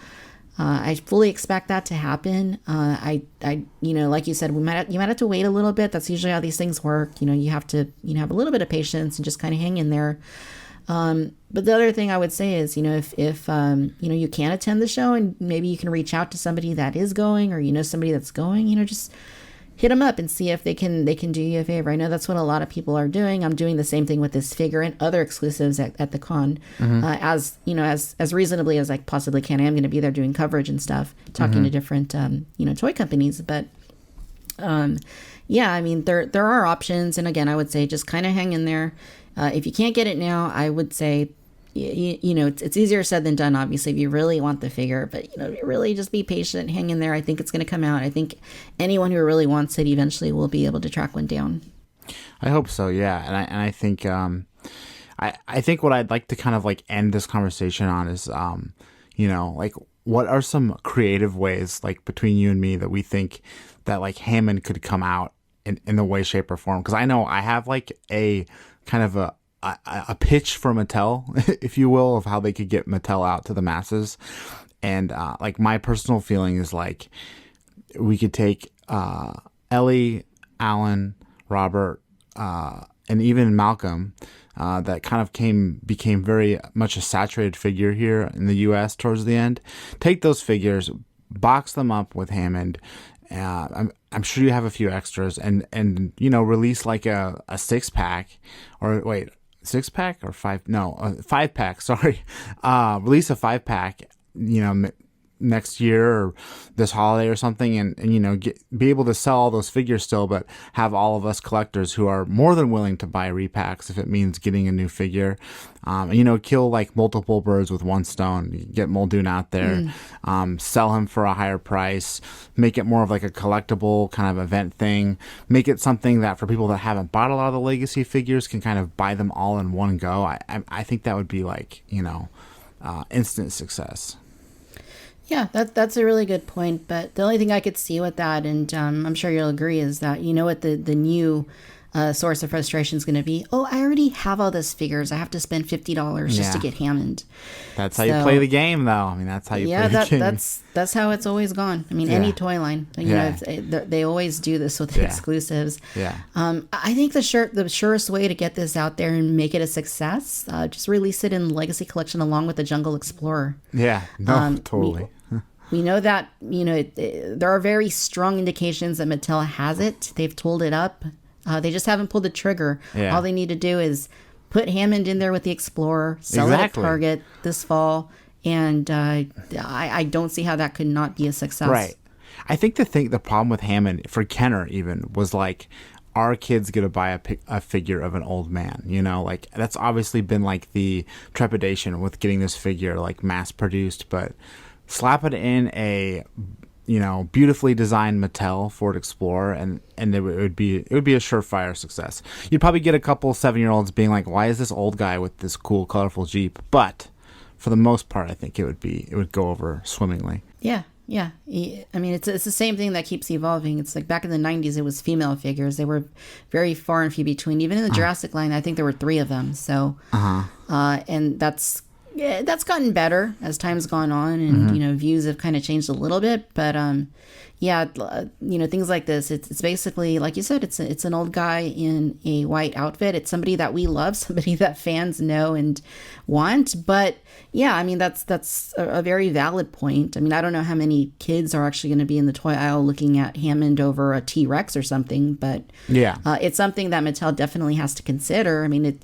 I fully expect that to happen. I you know, like you said, you might have to wait a little bit. That's usually how these things work. You know, you have to, you know, have a little bit of patience and just kind of hang in there. But the other thing I would say is, you know, if you know, you can attend the show and maybe you can reach out to somebody that is going, or, you know, somebody that's going, you know, just hit them up and see if they can do you a favor. I know that's what a lot of people are doing. I'm doing the same thing with this figure and other exclusives at the con, as you know, as reasonably as I possibly can. I am going to be there doing coverage and stuff, talking to different you know, toy companies. But yeah, I mean, there are options, and again, I would say just kind of hang in there. If you can't get it now, I would say, you know, it's easier said than done, obviously, if you really want the figure, but, you know, really just be patient, hang in there. I think it's going to come out. I think anyone who really wants it eventually will be able to track one down. I hope so. Yeah. And I think, I think what I'd like to kind of like end this conversation on is, you know, like, what are some creative ways, like between you and me, that we think that like Hammond could come out in the way, shape, or form? Because I know I have like a kind of a pitch for Mattel, if you will, of how they could get Mattel out to the masses. And like my personal feeling is like we could take Ellie, Alan, Robert, and even Malcolm, that kind of became very much a saturated figure here in the US towards the end. Take those figures, box them up with Hammond. I'm sure you have a few extras, and you know, release like a 6-pack, or wait, 6-pack or 5? No, 5-pack. Sorry, release a 5-pack. You know, next year or this holiday or something, and you know, be able to sell all those figures still, but have all of us collectors who are more than willing to buy repacks if it means getting a new figure. And, you know, kill like multiple birds with one stone. Get Muldoon out there, sell him for a higher price, make it more of like a collectible kind of event thing, make it something that for people that haven't bought a lot of the legacy figures can kind of buy them all in one go. I think that would be like, you know, instant success. Yeah, that's a really good point. But the only thing I could see with that, and I'm sure you'll agree, is that, you know what the new source of frustration is going to be? Oh, I already have all those figures. I have to spend $50 just to get Hammond. That's how you play the game, though. I mean, that's how you play the game. That's how it's always gone. I mean, any toy line, you know, they always do this with exclusives. Yeah. I think the surest way to get this out there and make it a success, just release it in Legacy Collection along with the Jungle Explorer. Yeah. No, totally. We know that, you know, there are very strong indications that Mattel has it. They've tooled it up. They just haven't pulled the trigger. Yeah. All they need to do is put Hammond in there with the Explorer, sell it at Target this fall, and I don't see how that could not be a success. Right. I think the problem with Hammond, for Kenner even, was like our kids get to buy a figure of an old man, you know, like that's obviously been like the trepidation with getting this figure like mass produced, but slap it in a, you know, beautifully designed Mattel Ford Explorer and it would be a surefire success. You'd probably get a couple 7-year-olds being like, why is this old guy with this cool colorful Jeep? But for the most part, I think it would go over swimmingly. Yeah. Yeah. I mean, it's the same thing that keeps evolving. It's like back in the 90s, it was female figures. They were very far and few between. Even in the Jurassic line, I think there were 3 of them. So, and that's gotten better as time's gone on and, you know, views have kind of changed a little bit. But, yeah, you know, things like this, it's basically, like you said, it's an old guy in a white outfit. It's somebody that we love, somebody that fans know and want. But yeah, I mean, that's a very valid point. I mean, I don't know how many kids are actually going to be in the toy aisle looking at Hammond over a T-Rex or something, but yeah, it's something that Mattel definitely has to consider. I mean,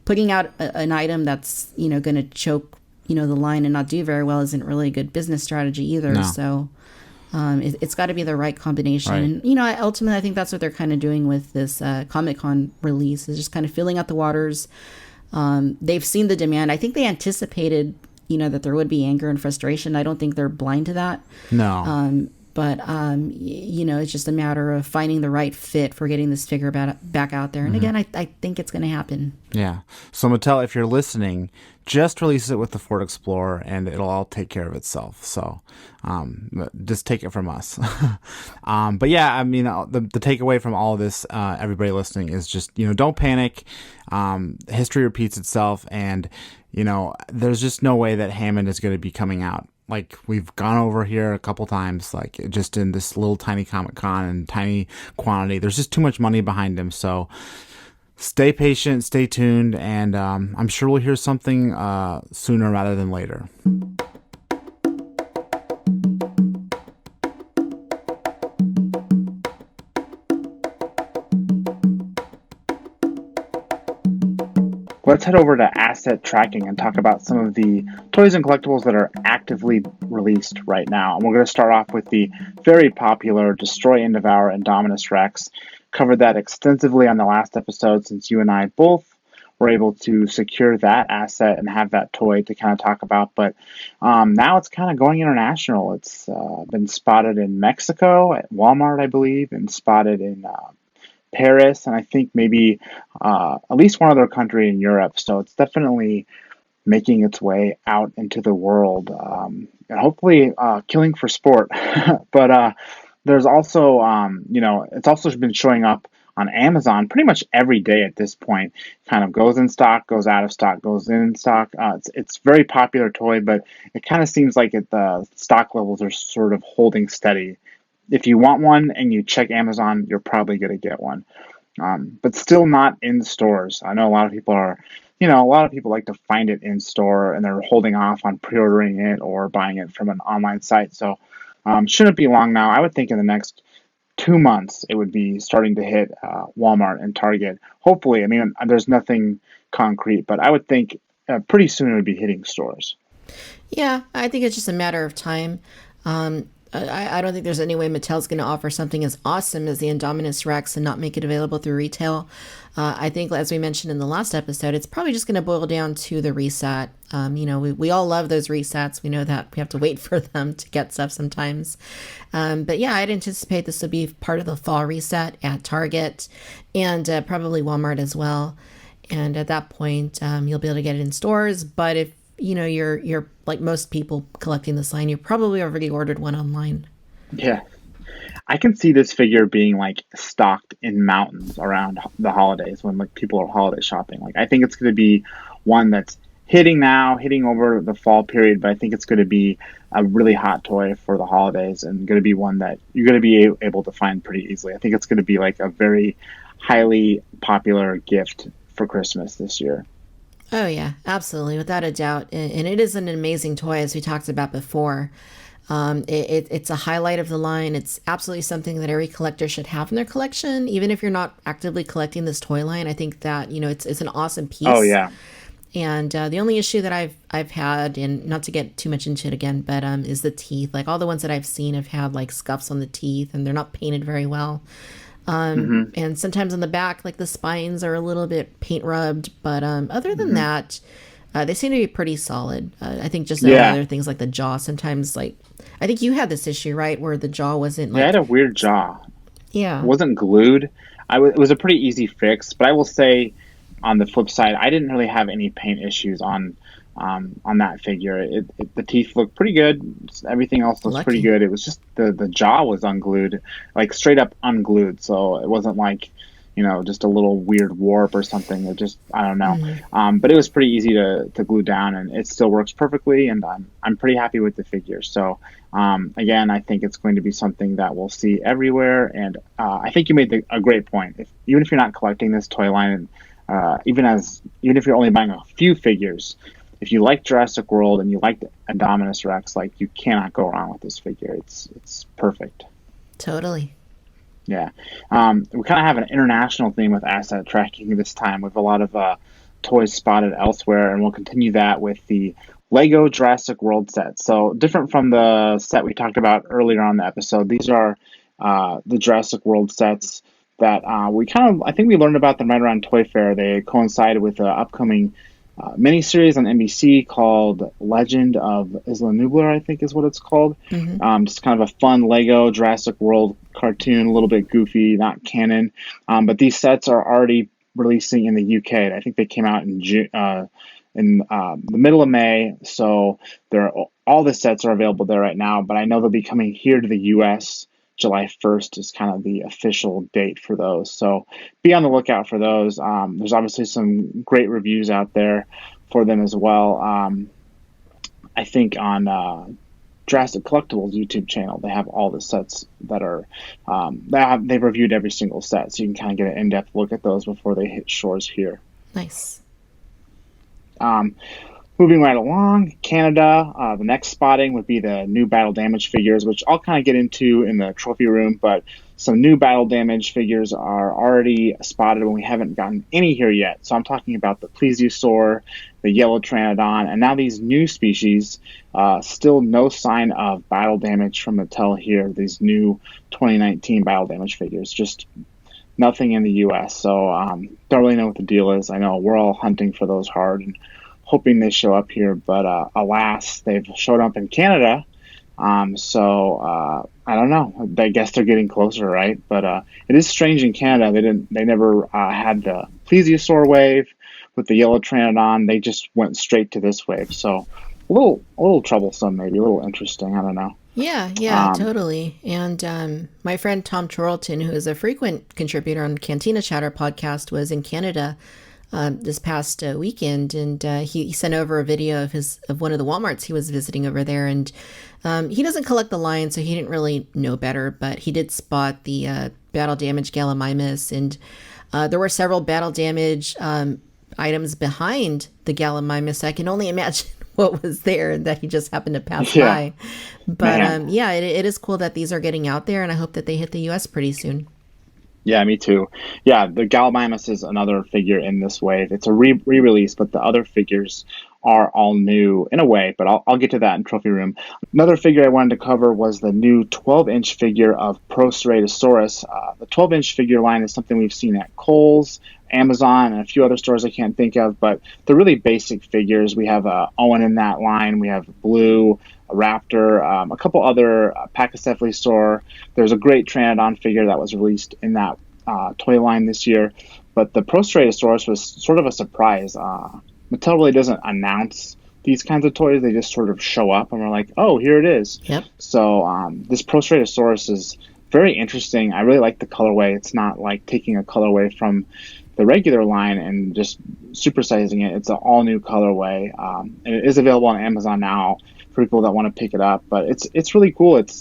putting out an item that's, you know, going to choke, you know, the line and not do very well isn't really a good business strategy either. No. So it's got to be the right combination. Right. And, you know, ultimately, I think that's what they're kind of doing with this Comic-Con release, is just kind of filling out the waters. They've seen the demand. I think they anticipated, you know, that there would be anger and frustration. I don't think they're blind to that. No. But, you know, it's just a matter of finding the right fit for getting this figure back out there. And again, I think it's going to happen. Yeah. So Mattel, if you're listening, just release it with the Ford Explorer and it'll all take care of itself. So just take it from us. But yeah, I mean, the takeaway from all of this, everybody listening, is just, you know, don't panic. History repeats itself. And, you know, there's just no way that Hammond is going to be coming out. Like, we've gone over here a couple times, like, just in this little tiny Comic-Con and tiny quantity. There's just too much money behind him. So stay patient, stay tuned, and I'm sure we'll hear something sooner rather than later. Let's head over to asset tracking and talk about some of the toys and collectibles that are actively released right now. And we're going to start off with the very popular Destroy and Devour Indominus Rex. Covered that extensively on the last episode, since you and I both were able to secure that asset and have that toy to kind of talk about. But now it's kind of going international. It's been spotted in Mexico at Walmart, I believe, and spotted in Paris, and I think maybe at least one other country in Europe. So it's definitely making its way out into the world, and hopefully killing for sport. But there's also, you know, it's also been showing up on Amazon pretty much every day at this point. Kind of goes in stock, goes out of stock, goes in stock. It's very popular toy, but it kind of seems like the stock levels are sort of holding steady. If you want one and you check Amazon, you're probably going to get one. But still not in stores. I know a lot of people like to find it in store and they're holding off on pre-ordering it or buying it from an online site. So shouldn't be long now. I would think in the next 2 months, it would be starting to hit Walmart and Target. Hopefully, I mean, there's nothing concrete, but I would think pretty soon it would be hitting stores. Yeah, I think it's just a matter of time. I don't think there's any way Mattel's going to offer something as awesome as the Indominus Rex and not make it available through retail. I think, as we mentioned in the last episode, it's probably just going to boil down to the reset. You know, we all love those resets. We know that we have to wait for them to get stuff sometimes. But yeah, I'd anticipate this will be part of the fall reset at Target and probably Walmart as well. And at that point, you'll be able to get it in stores. But if you know, you're like most people collecting this line, you probably already ordered one online. Yeah. I can see this figure being like stocked in mountains around the holidays when like people are holiday shopping. Like, I think it's going to be one that's hitting over the fall period, but I think it's going to be a really hot toy for the holidays and going to be one that you're going to be able to find pretty easily. I think it's going to be like a very highly popular gift for Christmas this year. Oh, yeah, absolutely. Without a doubt. And it is an amazing toy, as we talked about before. It's a highlight of the line. It's absolutely something that every collector should have in their collection. Even if you're not actively collecting this toy line, I think that, you know, it's an awesome piece. Oh, yeah. And the only issue that I've had, and not to get too much into it again, but is the teeth. Like, all the ones that I've seen have had like scuffs on the teeth, and they're not painted very well. And sometimes on the back, like the spines are a little bit paint rubbed, but other than that, they seem to be pretty solid. I think just the other things like the jaw sometimes, like I think you had this issue, right, where the jaw wasn't like... Yeah, I had a weird jaw. Yeah. It wasn't glued. It was a pretty easy fix, but I will say on the flip side, I didn't really have any paint issues on that figure. The teeth look pretty good. Everything else looks pretty good. It was just the jaw was unglued, like straight up unglued. So it wasn't like, just a little weird warp or something. It just, I don't know. But it was pretty easy to glue down, and it still works perfectly. And I'm pretty happy with the figure. So again, I think it's going to be something that we'll see everywhere. And I think you made a great point. Even if you're not collecting this toy line, even if you're only buying a few figures, if you like Jurassic World and you like Indominus Rex, like, you cannot go wrong with this figure. It's perfect. Totally. Yeah. We kind of have an international theme with asset tracking this time, with a lot of toys spotted elsewhere, and we'll continue that with the Lego Jurassic World set. So different from the set we talked about earlier on the episode, these are the Jurassic World sets that I think we learned about them right around Toy Fair. They coincided with the upcoming miniseries on NBC called Legend of Isla Nublar, I think is what it's called. Just kind of a fun Lego Jurassic World cartoon, a little bit goofy, not canon. But these sets are already releasing in the UK. I think they came out in the middle of May. So all the sets are available there right now. But I know they'll be coming here to the US. July 1st is kind of the official date for those. So be on the lookout for those. There's obviously some great reviews out there for them as well. I think on Jurassic Collectibles YouTube channel, they have all the sets that are, they've reviewed every single set. So you can kind of get an in-depth look at those before they hit shores here. Nice. Moving right along, Canada, the next spotting would be the new Battle Damage figures, which I'll kind of get into in the trophy room, but some new Battle Damage figures are already spotted and we haven't gotten any here yet. So I'm talking about the Plesiosaur, the Yellow Pteranodon, and now these new species. Still no sign of Battle Damage from Mattel here, these new 2019 Battle Damage figures, just nothing in the US. So don't really know what the deal is. I know we're all hunting for those hard and hoping they show up here, but alas, they've showed up in Canada. So I don't know. I guess they're getting closer, right? But it is strange in Canada. They never had the Plesiosaur wave with the Yellow Pteranodon. They just went straight to this wave. So a little troublesome, maybe a little interesting. I don't know. Yeah, totally. And my friend Tom Charlton, who is a frequent contributor on Cantina Chatter Podcast, was in Canada this past weekend, and he sent over a video of one of the Walmarts he was visiting over there. And he doesn't collect the line, so he didn't really know better, but he did spot the Battle Damage Gallimimus, and there were several Battle Damage items behind the Gallimimus. I can only imagine what was there and that he just happened to pass by. But it is cool that these are getting out there, and I hope that they hit the US pretty soon. Yeah, me too. Yeah, the Gallimimus is another figure in this wave. It's a re-release, but the other figures are all new in a way, but I'll get to that in Trophy Room. Another figure I wanted to cover was the new 12-inch figure of Prostrated Soros. The 12-inch figure line is something we've seen at Kohl's, Amazon, and a few other stores I can't think of, but they're really basic figures. We have Owen in that line. We have Blue, a Raptor, a couple other Pachycephalosaur. There's a great Pteranodon figure that was released in that toy line this year, but the Prostrated Soros was sort of a surprise. Mattel really doesn't announce these kinds of toys. They just sort of show up and we're like, oh, here it is. Yep. So this Prostrated Soros is very interesting. I really like the colorway. It's not like taking a colorway from the regular line and just supersizing it. It's an all new colorway. And it is available on Amazon now for people that want to pick it up, but it's really cool. It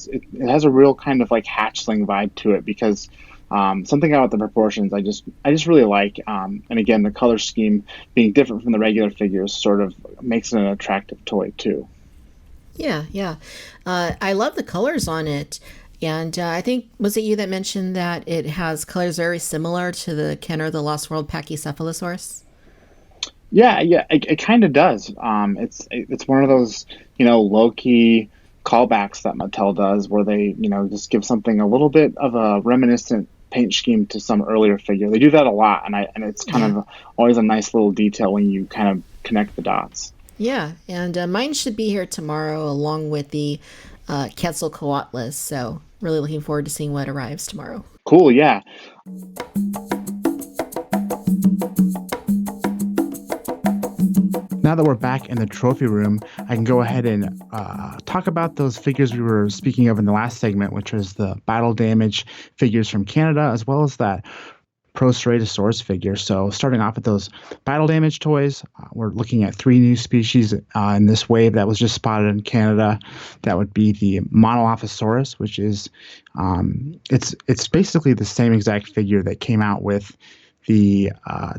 has a real kind of like hatchling vibe to it because something about the proportions I just really like. And again, the color scheme being different from the regular figures sort of makes it an attractive toy too. Yeah. I love the colors on it. And I think, was it you that mentioned that it has colors very similar to the Kenner the Lost World Pachycephalosaurus? Yeah, it kind of does. It's one of those, low key callbacks that Mattel does, where they, just give something a little bit of a reminiscent paint scheme to some earlier figure. They do that a lot, and it's kind of always a nice little detail when you kind of connect the dots. Yeah, and mine should be here tomorrow along with the Quetzalcoatlus. So really looking forward to seeing what arrives tomorrow. Cool, yeah. Now that we're back in the trophy room, I can go ahead and talk about those figures we were speaking of in the last segment, which was the battle damage figures from Canada, as well as that Prostrated Soros figure. So starting off with those battle damage toys, we're looking at 3 new species in this wave that was just spotted in Canada. That would be the Dilophosaurus, which is it's basically the same exact figure that came out with the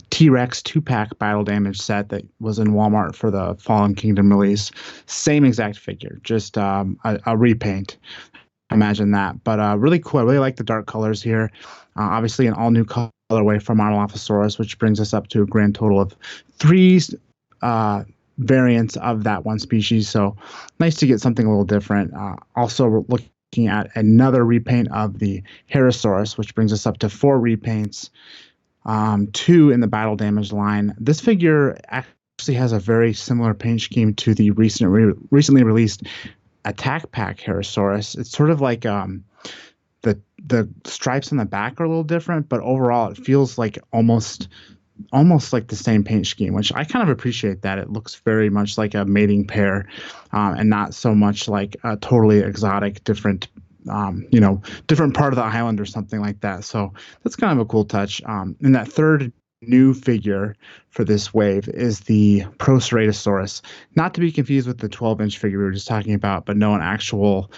T-Rex 2-pack battle damage set that was in Walmart for the Fallen Kingdom release. Same exact figure, just a repaint. Imagine that. But really cool. I really like the dark colors here. Obviously, an all-new colorway for Dilophosaurus, which brings us up to a grand total of 3 variants of that one species. So nice to get something a little different. Also, we're looking at another repaint of the Herosaurus, which brings us up to 4 repaints. 2 in the battle damage line. This figure actually has a very similar paint scheme to the recently released Attack Pack Herosaurus. It's sort of like the stripes on the back are a little different, but overall it feels like almost like the same paint scheme, which I kind of appreciate. That it looks very much like a mating pair, and not so much like a totally exotic different different part of the island or something like that. So that's kind of a cool touch. And that third new figure for this wave is the Prostrated Soros, not to be confused with the 12-inch figure we were just talking about, but no, an actual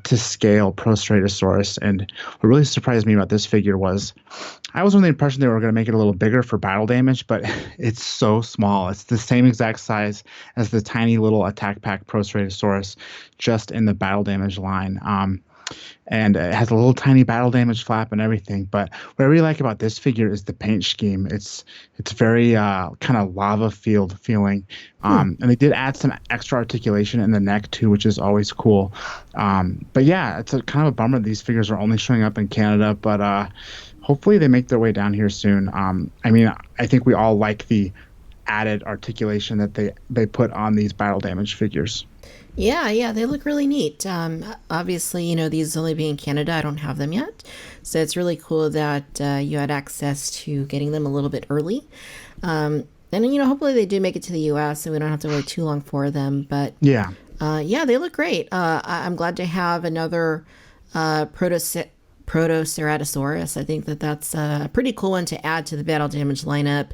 to scale Prostrated Soros. And what really surprised me about this figure was I was under the impression they were going to make it a little bigger for battle damage, but it's so small. It's the same exact size as the tiny little Attack Pack Prostrated Soros, just in the battle damage line. And it has a little tiny battle damage flap and everything. But what I really like about this figure is the paint scheme. It's very kind of lava field feeling. And they did add some extra articulation in the neck too, which is always cool. But yeah, it's a kind of a bummer these figures are only showing up in Canada. But hopefully they make their way down here soon. I mean, I think we all like the added articulation that they put on these battle damage figures. Yeah, they look really neat. Obviously, these only being in Canada, I don't have them yet. So it's really cool that you had access to getting them a little bit early. And, hopefully they do make it to the U.S. and we don't have to wait too long for them. But yeah, they look great. I'm glad to have another Protoceratosaurus. I think that's a pretty cool one to add to the battle damage lineup.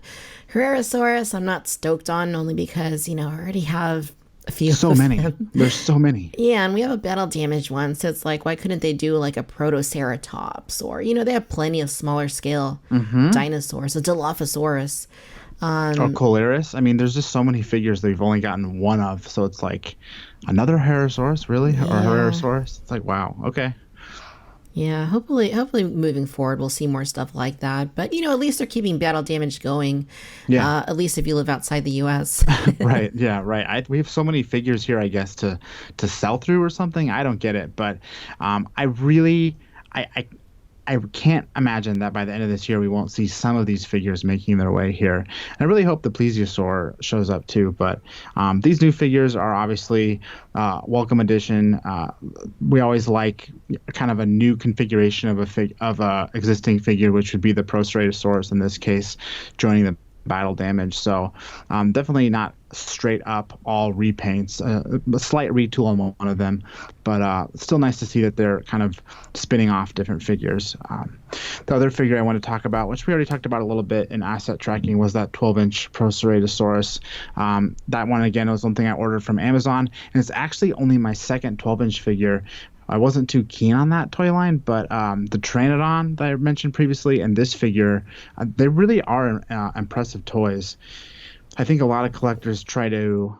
Herrerasaurus, I'm not stoked on, only because, I already have a few. So many. There's so many. Yeah, and we have a battle damage one, so it's like, why couldn't they do like a Protoceratops, or they have plenty of smaller scale dinosaurs, a Dilophosaurus. Colaris. I mean, there's just so many figures that we've only gotten one of, so it's like another Herrerasaurus, really, or Herrerasaurus. It's like, wow, okay. Yeah, hopefully moving forward we'll see more stuff like that. But at least they're keeping battle damage going. Yeah. At least if you live outside the U.S. Right. Yeah. Right. We have so many figures here, I guess, to sell through or something. I don't get it, but I can't imagine that by the end of this year we won't see some of these figures making their way here. And I really hope the Plesiosaur shows up too. But these new figures are obviously welcome addition. We always like kind of a new configuration of a existing figure, which would be the Prostrated Soros in this case, joining the battle damage. So definitely not straight up all repaints, a slight retool on one of them, but still nice to see that they're kind of spinning off different figures. The other figure I want to talk about, which we already talked about a little bit in asset tracking, was that 12-inch Proceratosaurus. That one, again, was something I ordered from Amazon, and it's actually only my second 12-inch figure. I wasn't too keen on that toy line, but the Pteranodon that I mentioned previously and this figure, they really are impressive toys. I think a lot of collectors try to,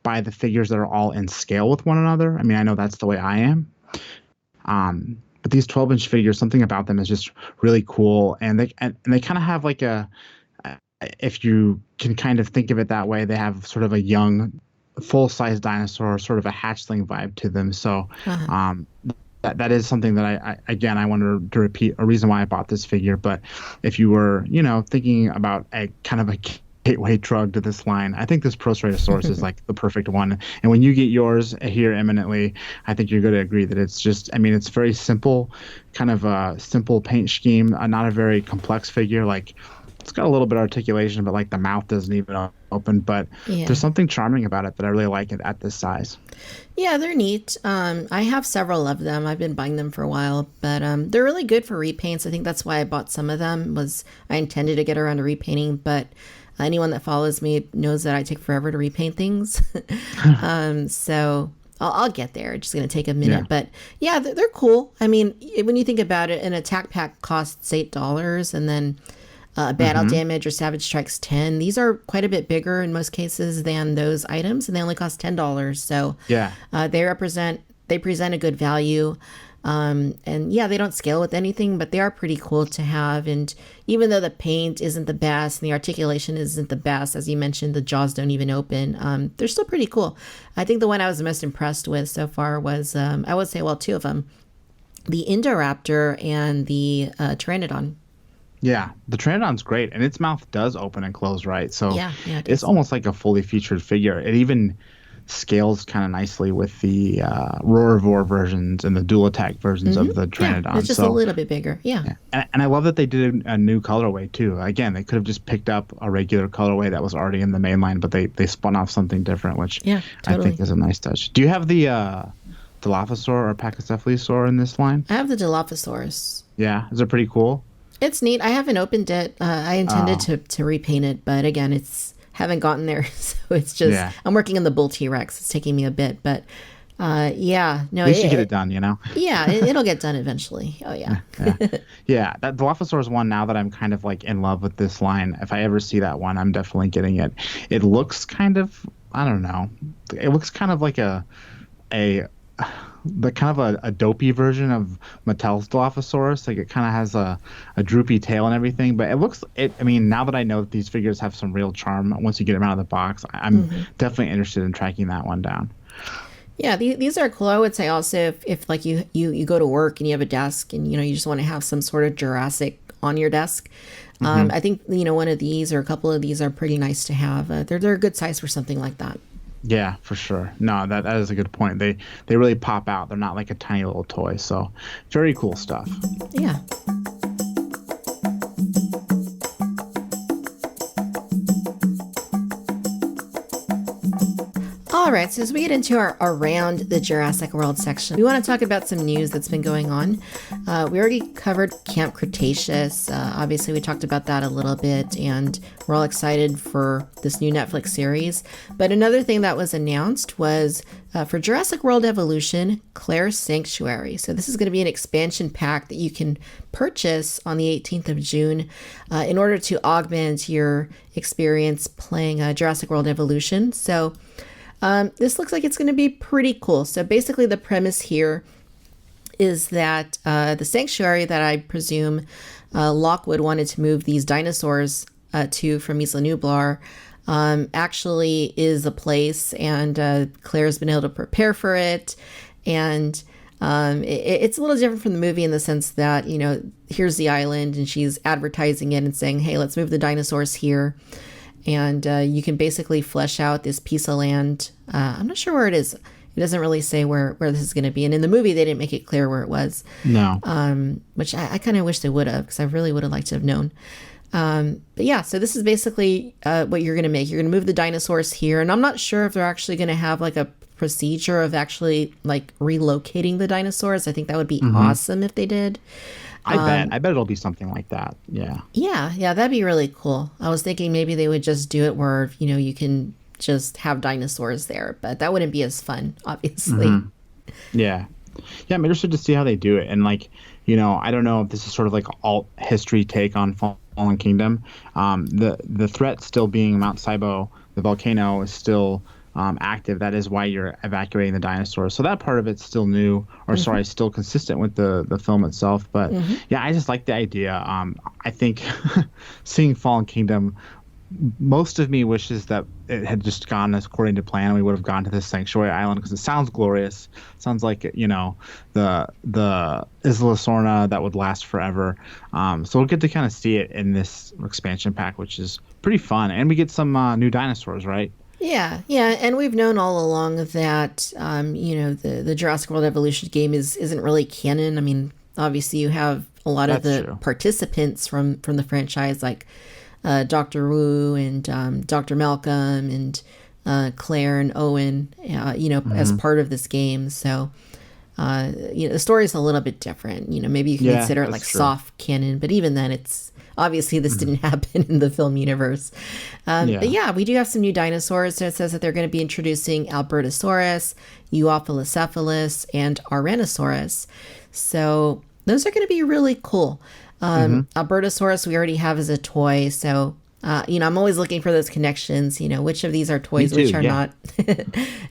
buy the figures that are all in scale with one another. I mean, I know that's the way I am. But these 12-inch figures, something about them is just really cool. And they kind of have like if you can kind of think of it that way, they have sort of a young, full-size dinosaur, sort of a hatchling vibe to them. So that is something that I wanted to repeat a reason why I bought this figure. But if you were, thinking about a kind of a gateway drug to this line, I think this Prostrated Soros is like the perfect one. And when you get yours here imminently, I think you're going to agree that it's just, it's very simple, kind of a simple paint scheme, not a very complex figure. Like, it's got a little bit of articulation, but like the mouth doesn't even open. But there's something charming about it that I really like it at this size. Yeah, they're neat. I have several of them. I've been buying them for a while, but they're really good for repaints. I think that's why I bought some of them. Was I intended to get around to repainting, but anyone that follows me knows that I take forever to repaint things. So I'll get there. It's just going to take a minute. But yeah, they're cool. I mean, when you think about it, an attack pack costs $8, and then battle damage or savage strikes 10. These are quite a bit bigger in most cases than those items, and they only cost $10. So they present a good value. And yeah, they don't scale with anything, but they are pretty cool to have. And even though the paint isn't the best and the articulation isn't the best, as you mentioned, the jaws don't even open, they're still pretty cool. I think the one I was most impressed with so far was, I would say, well, two of them, the Indoraptor and the Pteranodon. Yeah, the Pteranodon's great, and its mouth does open and close right. So it's almost like a fully featured figure. It even scales kind of nicely with the Roarivore versions and the dual attack versions of the Pteranodon. Yeah, it's just a little bit bigger. Yeah. And I love that they did a new colorway too. Again, they could have just picked up a regular colorway that was already in the main line, but they spun off something different, which totally. I think is a nice touch. Do you have the Dilophosaur or Pachycephalosaur in this line? I have the Dilophosaurus. Yeah, is it pretty cool? It's neat. I haven't opened it. I intended to repaint it, but again, haven't gotten there. So it's just, I'm working on the Bull T-Rex. It's taking me a bit, but At least you get it done, Yeah, it'll get done eventually. Oh yeah. Yeah, that Dilophosaurus one, now that I'm kind of like in love with this line, if I ever see that one, I'm definitely getting it. It looks kind of, I don't know. It looks kind of like a dopey version of Mattel's Dilophosaurus. Like, it kind of has a droopy tail and everything, but now that I know that these figures have some real charm once you get them out of the box, I'm definitely interested in tracking that one down. Yeah, these are cool. I would say also if like you go to work and you have a desk and you just want to have some sort of Jurassic on your desk, I think one of these or a couple of these are pretty nice to have. They're a good size for something like that. Yeah, for sure. No, that is a good point. They really pop out. They're not like a tiny little toy. So very cool stuff. Yeah. All right, so as we get into our Around the Jurassic World section, we want to talk about some news that's been going on. We already covered Camp Cretaceous. Obviously, we talked about that a little bit, and we're all excited for this new Netflix series. But another thing that was announced was for Jurassic World Evolution, Claire's Sanctuary. So this is going to be an expansion pack that you can purchase on the 18th of June in order to augment your experience playing Jurassic World Evolution. So this looks like it's going to be pretty cool. So basically the premise here is that the sanctuary that I presume Lockwood wanted to move these dinosaurs to from Isla Nublar actually is a place, and Claire's been able to prepare for it. And it's a little different from the movie in the sense that, here's the island and she's advertising it and saying, hey, let's move the dinosaurs here. And you can basically flesh out this piece of land. I'm not sure where it is. It doesn't really say where this is going to be. And in the movie, they didn't make it clear where it was. No. Which I kind of wish they would have, because I really would have liked to have known. But yeah, so this is basically what you're going to make. You're going to move the dinosaurs here. And I'm not sure if they're actually going to have like a procedure of actually like relocating the dinosaurs. I think that would be awesome if they did. I bet it'll be something like that. Yeah. Yeah, that'd be really cool. I was thinking maybe they would just do it where, you can just have dinosaurs there, but that wouldn't be as fun, obviously. Yeah, I'm interested to see how they do it. And I don't know if this is sort of like an alt history take on Fallen Kingdom. The threat still being Mount Saibo, the volcano, is still active. That is why you're evacuating the dinosaurs. So that part of it's still new, or still consistent with the film itself. But yeah, I just like the idea. I think seeing Fallen Kingdom, most of me wishes that it had just gone according to plan, we would have gone to this sanctuary island because it sounds glorious. Sounds like, you know, the Isla Sorna that would last forever. So we'll get to kind of see it in this expansion pack, which is pretty fun. And we get some new dinosaurs, right? Yeah, and we've known all along that you know, the Jurassic World Evolution game isn't really canon. I mean, obviously you have a lot of the participants from the franchise, like Dr. Wu and Dr. Malcolm and Claire and Owen, you know, as part of this game. So, you know, the story is a little bit different. You know, maybe you can consider it like soft canon, but even then, it's obviously this didn't happen in the film universe. But yeah, we do have some new dinosaurs. So it says that they're going to be introducing Albertosaurus, Euoplocephalus, and Aranosaurus. So those are going to be really cool. Albertosaurus we already have as a toy, so you know, I'm always looking for those connections, you know, which of these are toys, which are not.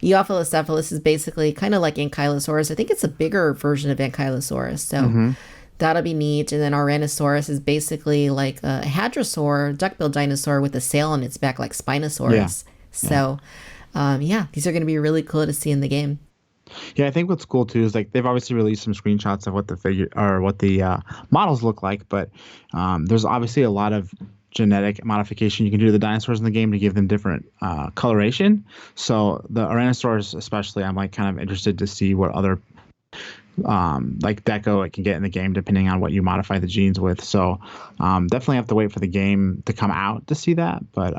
Euoplocephalus is basically kind of like Ankylosaurus. I think it's a bigger version of Ankylosaurus, so that'll be neat. And then Aranosaurus is basically like a hadrosaur, duck-billed dinosaur with a sail on its back like Spinosaurus. So yeah, these are going to be really cool to see in the game. Yeah, I think what's cool too is like they've obviously released some screenshots of what the figure or what the models look like, but there's obviously a lot of genetic modification you can do to the dinosaurs in the game to give them different coloration. So the Aranosaurus especially, I'm like kind of interested to see what other like deco it can get in the game depending on what you modify the genes with. So definitely have to wait for the game to come out to see that, but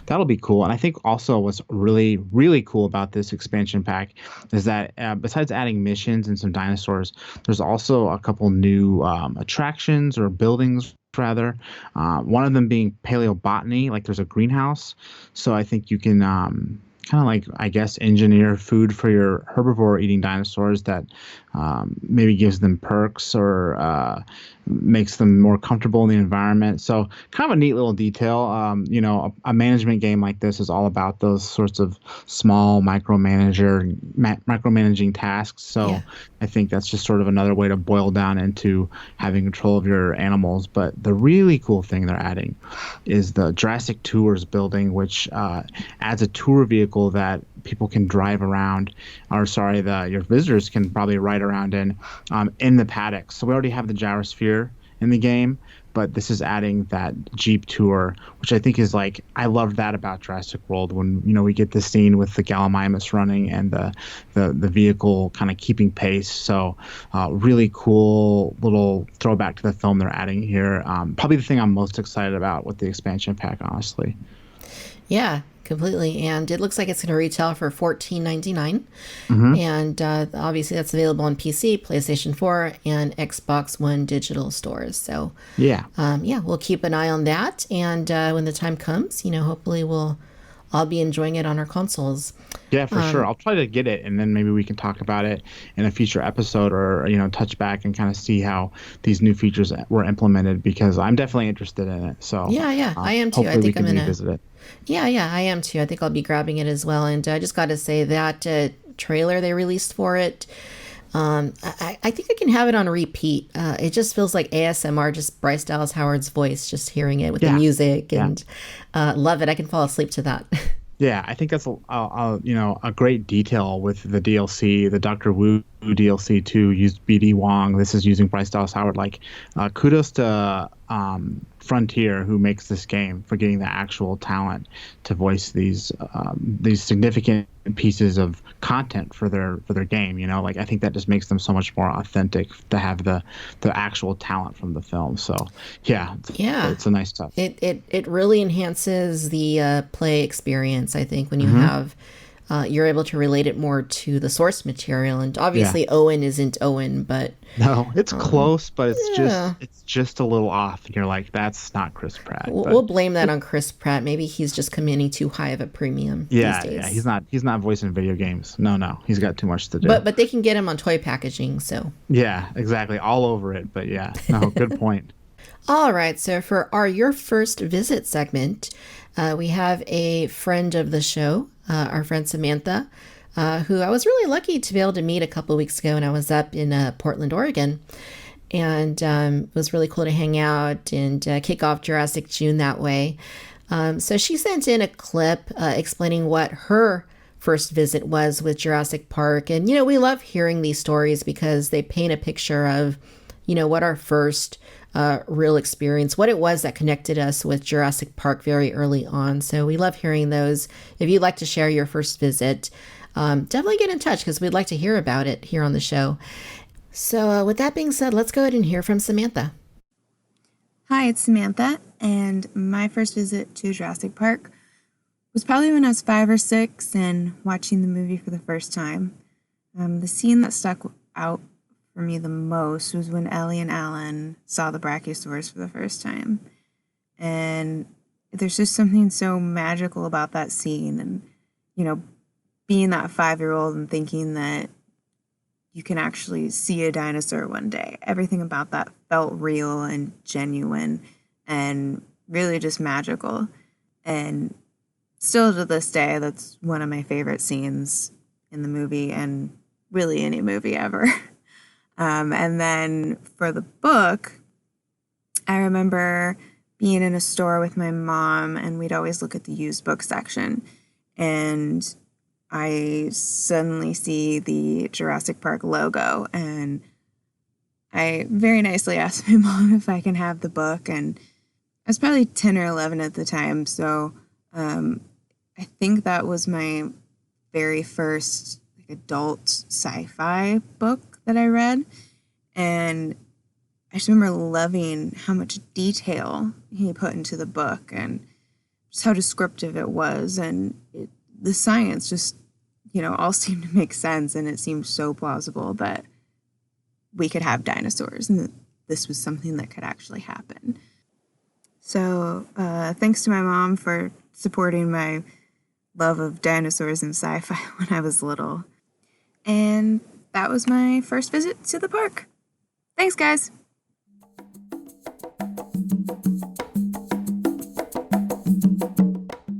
that'll be cool. And I think also what's really, really cool about this expansion pack is that besides adding missions and some dinosaurs, there's also a couple new attractions or buildings rather, one of them being paleobotany, like there's a greenhouse. So I think you can kind of like, I guess, engineer food for your herbivore eating dinosaurs that maybe gives them perks or makes them more comfortable in the environment. So kind of a neat little detail. You know, a management game like this is all about those sorts of small micromanaging tasks. So I think that's just sort of another way to boil down into having control of your animals. But the really cool thing they're adding is the Jurassic Tours building, which adds a tour vehicle that people can drive around, or sorry, your visitors can probably ride around in the paddocks. So we already have the gyrosphere in the game, but this is adding that Jeep tour, which I think is like, I love that about Jurassic World when, you know, we get the scene with the Gallimimus running and the vehicle kind of keeping pace. So really cool little throwback to the film they're adding here. Probably the thing I'm most excited about with the expansion pack, honestly. Yeah, completely. And it looks like it's going to retail for $14.99. And obviously that's available on PC, PlayStation 4, and Xbox One digital stores. So yeah, we'll keep an eye on that. And when the time comes, you know, hopefully I'll be enjoying it on our consoles. Yeah, for sure. I'll try to get it, and then maybe we can talk about it in a future episode, or, you know, touch back and kind of see how these new features were implemented, because I'm definitely interested in it. So yeah, I am too. I think I'm gonna revisit it. Yeah, I am too. I think I'll be grabbing it as well. And I just got to say that trailer they released for it, I think I can have it on repeat. It just feels like ASMR, just Bryce Dallas Howard's voice, just hearing it with the music, and love it. I can fall asleep to that. Yeah, I think that's a great detail with the DLC. The Dr. Wu DLC too used BD Wong. This is using Bryce Dallas Howard. Like, kudos to Frontier, who makes this game, for getting the actual talent to voice these significant pieces of content for their game. You know, like, I think that just makes them so much more authentic to have the actual talent from the film. So yeah, it's a nice touch. It really enhances the play experience, I think, when you have you're able to relate it more to the source material. And obviously Owen isn't Owen, but no, it's close, but it's just a little off, and you're like, that's not Chris Pratt. We'll blame that on Chris Pratt. Maybe he's just commanding too high of a premium these days. Yeah, he's not voicing video games. No, he's got too much to do. But they can get him on toy packaging, so yeah, exactly, all over it. But yeah, no, good point. All right, so for your first visit segment, we have a friend of the show, our friend Samantha, who I was really lucky to be able to meet a couple of weeks ago when I was up in Portland, Oregon. And it was really cool to hang out and kick off Jurassic June that way. So she sent in a clip explaining what her first visit was with Jurassic Park. And, we love hearing these stories because they paint a picture of, what our first real experience, what it was that connected us with Jurassic Park very early on. So we love hearing those. If you'd like to share your first visit, definitely get in touch because we'd like to hear about it here on the show. So with that being said, let's go ahead and hear from Samantha. Hi, it's Samantha, and my first visit to Jurassic Park was probably when I was 5 or 6 and watching the movie for the first time. The scene that stuck out for me the most was when Ellie and Alan saw the Brachiosaurus for the first time. And there's just something so magical about that scene and, being that 5-year-old and thinking that you can actually see a dinosaur one day. Everything about that felt real and genuine and really just magical. And still to this day, that's one of my favorite scenes in the movie and really any movie ever. And then for the book, I remember being in a store with my mom and we'd always look at the used book section. And I suddenly see the Jurassic Park logo and I very nicely asked my mom if I can have the book. And I was probably 10 or 11 at the time. So I think that was my very first adult sci-fi book that I read. And I just remember loving how much detail he put into the book and just how descriptive it was. And the science just, all seemed to make sense. And it seemed so plausible that we could have dinosaurs and that this was something that could actually happen. So thanks to my mom for supporting my love of dinosaurs and sci-fi when I was little. And that was my first visit to the park. Thanks, guys.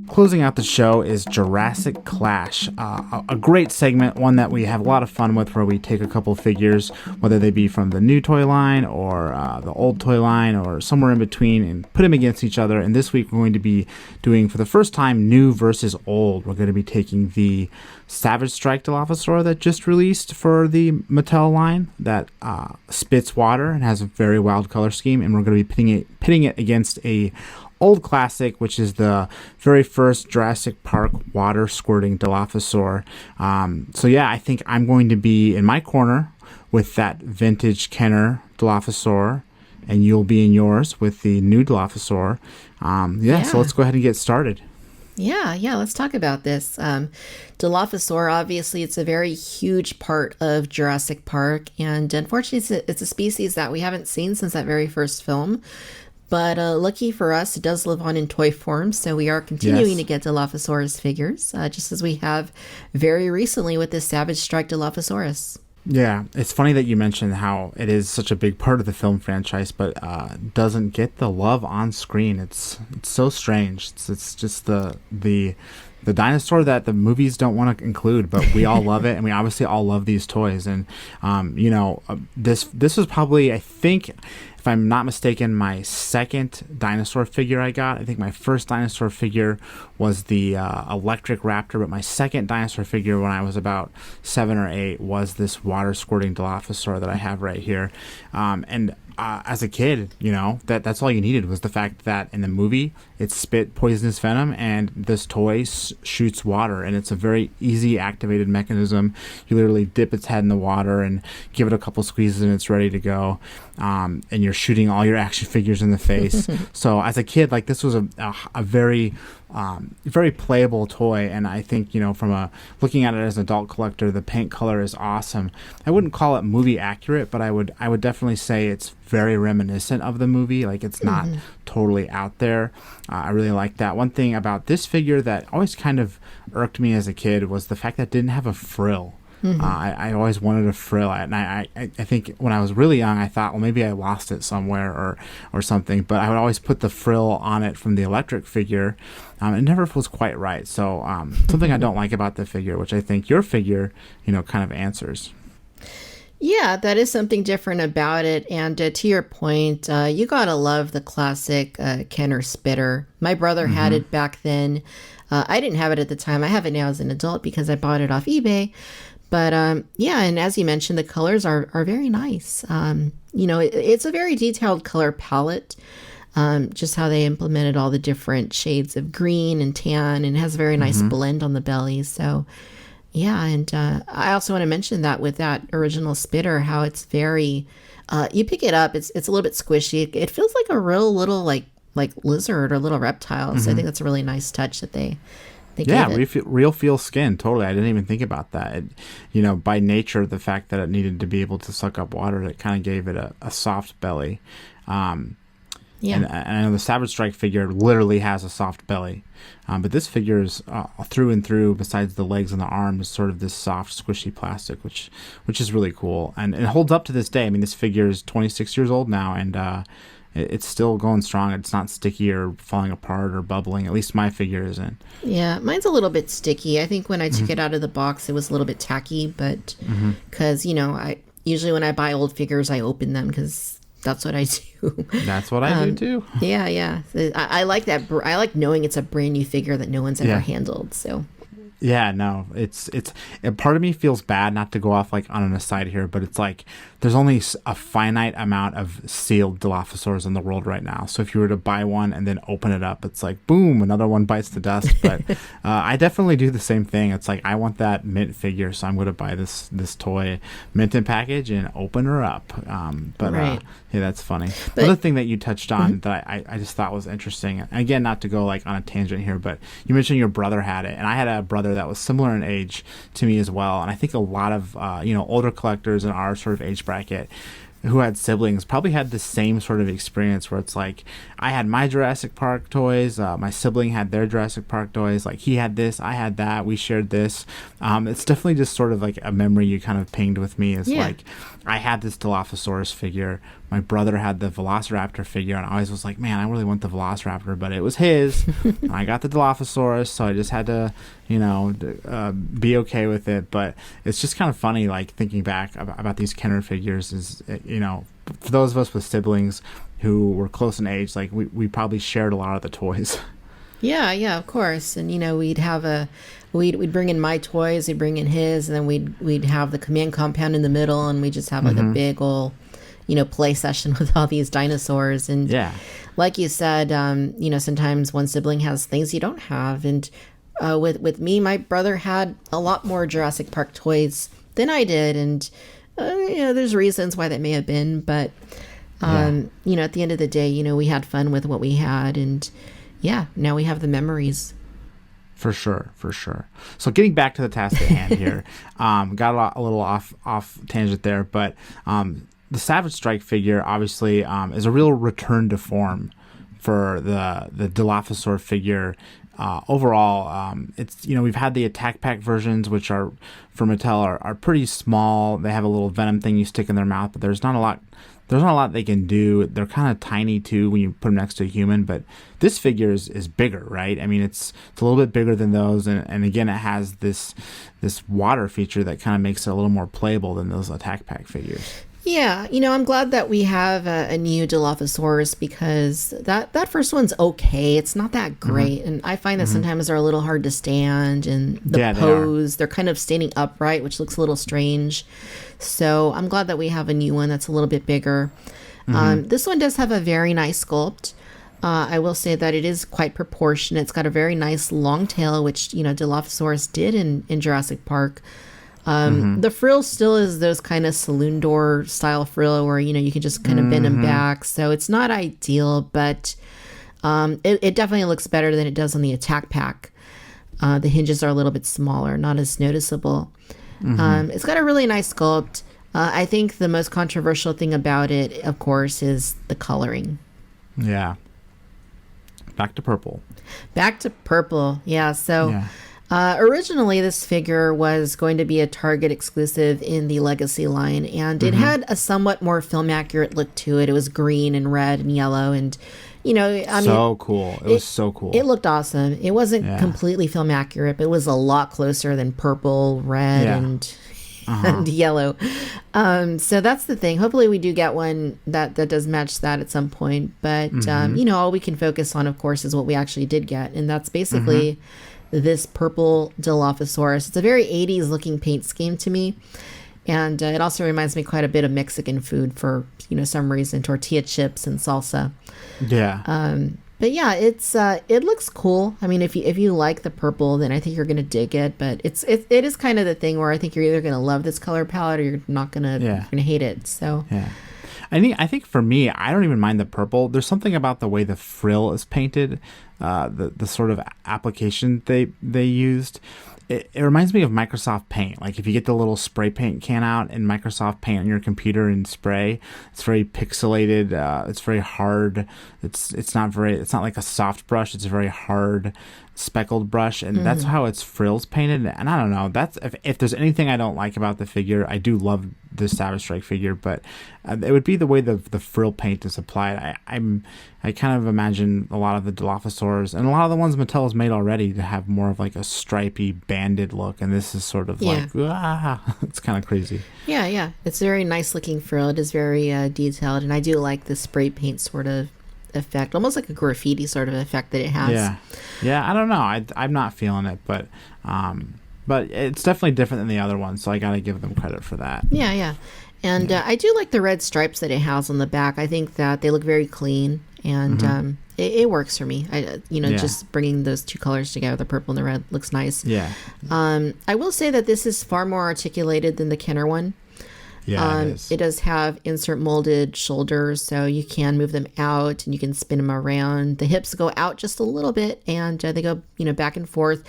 Closing out the show is Jurassic Clash, a great segment, one that we have a lot of fun with, where we take a couple figures, whether they be from the new toy line or the old toy line or somewhere in between, and put them against each other. And this week we're going to be doing, for the first time, new versus old. We're going to be taking the Savage Strike Dilophosaurus that just released for the Mattel line that spits water and has a very wild color scheme, and we're going to be pitting it against a old classic, which is the very first Jurassic Park water squirting Dilophosaur. So yeah, I think I'm going to be in my corner with that vintage Kenner Dilophosaur, and you'll be in yours with the new Dilophosaur. So let's go ahead and get started. Yeah, let's talk about this. Dilophosaur, obviously, it's a very huge part of Jurassic Park, and unfortunately, it's a species that we haven't seen since that very first film. But lucky for us, it does live on in toy form, so we are continuing to get Dilophosaurus figures, just as we have very recently with this Savage Strike Dilophosaurus. Yeah, it's funny that you mentioned how it is such a big part of the film franchise, but doesn't get the love on screen. It's so strange. It's just the dinosaur that the movies don't want to include, but we all love it, and we obviously all love these toys. And this was probably, I think, if I'm not mistaken, my second dinosaur figure I got. I think my first dinosaur figure was the electric raptor, but my second dinosaur figure when I was about 7 or 8 was this water squirting Dilophosaur that I have right here. As a kid, that's all you needed was the fact that in the movie it spit poisonous venom and this toy shoots water, and it's a very easy activated mechanism. You literally dip its head in the water and give it a couple squeezes and it's ready to go. And you're shooting all your action figures in the face. So as a kid, this was a very very playable toy, and I think from looking at it as an adult collector, the paint color is awesome. I wouldn't call it movie accurate, but I would definitely say it's very reminiscent of the movie. It's not totally out there. I really like that. One thing about this figure that always kind of irked me as a kid was the fact that it didn't have a frill. I always wanted a frill, and I think when I was really young, I thought, well, maybe I lost it somewhere or something, but I would always put the frill on it from the electric figure. It never was quite right. So something I don't like about the figure, which I think your figure, kind of answers. Yeah, that is something different about it. And to your point, you gotta love the classic Kenner Spitter. My brother had it back then. I didn't have it at the time. I have it now as an adult because I bought it off eBay. But yeah, and as you mentioned, the colors are very nice. It's a very detailed color palette. Just how they implemented all the different shades of green and tan, and has a very nice blend on the belly. So yeah, and I also want to mention that with that original Spitter, how it's very, you pick it up, it's a little bit squishy. It feels like a real little like lizard or little reptile. So I think that's a really nice touch that they yeah, gave it. real feel skin. Totally. I didn't even think about that. By nature, the fact that it needed to be able to suck up water, it kind of gave it a soft belly. Yeah. And I know the Savage Strike figure literally has a soft belly. But this figure is through and through, besides the legs and the arms, sort of this soft, squishy plastic, which is really cool. And it holds up to this day. I mean, this figure is 26 years old now, and it's still going strong. It's not sticky or falling apart or bubbling. At least my figure isn't. Yeah, mine's a little bit sticky. I think when I took it out of the box, it was a little bit tacky. But because, I usually when I buy old figures, I open them because that's what I do. That's what I do too. Yeah. I like that. I like knowing it's a brand new figure that no one's ever handled. So. Yeah, no, it's part of me feels bad not to go off like on an aside here, but it's like there's only a finite amount of sealed Dilophosaurs in the world right now. So if you were to buy one and then open it up, it's like boom, another one bites the dust. But I definitely do the same thing. It's like I want that mint figure, so I'm going to buy this toy mint in package and open her up. Yeah, that's funny. But another thing that you touched on that I just thought was interesting, and again, not to go like on a tangent here, but you mentioned your brother had it, and I had a brother that was similar in age to me as well. And I think a lot of older collectors in our sort of age bracket who had siblings probably had the same sort of experience where it's like I had my Jurassic Park toys, my sibling had their Jurassic Park toys, like he had this, I had that, we shared this. It's definitely just sort of like a memory you kind of pinged with me. Like I had this Dilophosaurus figure, my brother had the Velociraptor figure, and I always was like, man, I really want the Velociraptor, but it was his. And I got the Dilophosaurus, so I just had to be okay with it. But it's just kind of funny, like thinking back about these Kenner figures is, for those of us with siblings who were close in age, like we probably shared a lot of the toys. Yeah, of course. And we'd have we'd bring in my toys, he'd bring in his, and then we'd have the command compound in the middle, and we just have like a big old play session with all these dinosaurs. And like you said, sometimes one sibling has things you don't have. And with me, my brother had a lot more Jurassic Park toys than I did. And there's reasons why that may have been, but at the end of the day, we had fun with what we had, and now we have the memories. For sure. So getting back to the task at hand here, got a little off tangent there, but the Savage Strike figure obviously is a real return to form for the Dilophosaur figure. Overall, it's we've had the attack pack versions, which are for Mattel are pretty small. They have a little venom thing you stick in their mouth, but there's not a lot they can do. They're kind of tiny too when you put them next to a human, but this figure is bigger, right? I mean, it's a little bit bigger than those, and again, it has this water feature that kind of makes it a little more playable than those attack pack figures. Yeah, I'm glad that we have a new Dilophosaurus, because that first one's okay. It's not that great. And I find that sometimes they're a little hard to stand, and the pose, they're kind of standing upright, which looks a little strange. So I'm glad that we have a new one that's a little bit bigger. This one does have a very nice sculpt. I will say that it is quite proportionate. It's got a very nice long tail, which, Dilophosaurus did in Jurassic Park. The frill still is those kind of saloon door style frill where, you can just kind of bend them back. So it's not ideal, but it definitely looks better than it does on the attack pack. The hinges are a little bit smaller, not as noticeable. It's got a really nice sculpt. I think the most controversial thing about it, of course, is the coloring. Yeah. Back to purple. Yeah. So originally this figure was going to be a Target exclusive in the Legacy line, and it had a somewhat more film accurate look to it. It was green and red and yellow, and so cool. It was so cool. It looked awesome. It wasn't completely film accurate, but it was a lot closer than purple, red, and and yellow. So that's the thing. Hopefully we do get one that does match that at some point. But, all we can focus on, of course, is what we actually did get. And that's basically this purple Dilophosaurus. It's a very 80s looking paint scheme to me. And it also reminds me quite a bit of Mexican food for, some reason, tortilla chips and salsa. Yeah. But yeah, it looks cool. I mean, if you like the purple, then I think you're gonna dig it. But it is kind of the thing where I think you're either gonna love this color palette or you're not gonna hate it. So yeah, I think for me, I don't even mind the purple. There's something about the way the frill is painted, the sort of application they used. It reminds me of Microsoft Paint. Like if you get the little spray paint can out in Microsoft Paint on your computer and spray, it's very pixelated. It's very hard. It's not like a soft brush. It's a very hard speckled brush, and that's how its frills painted. And I don't know. That's if there's anything I don't like about the figure, I do love the Savage Strike figure, but it would be the way the frill paint is applied. I kind of imagine a lot of the Dilophosaurs and a lot of the ones Mattel has made already to have more of like a stripy banded look, and this is sort of like it's kind of crazy. Yeah. It's a very nice looking frill. It is very detailed, and I do like the spray paint sort of effect, almost like a graffiti sort of effect that it has. Yeah. I don't know. I'm not feeling it, but it's definitely different than the other ones, so I gotta give them credit for that. Yeah. And I do like the red stripes that it has on the back. I think that they look very clean, and it works for me. Just bringing those two colors together, the purple and the red, looks nice. Yeah. I will say that this is far more articulated than the Kenner one. Yeah, it is. It does have insert molded shoulders, so you can move them out and you can spin them around. The hips go out just a little bit, and they go, back and forth.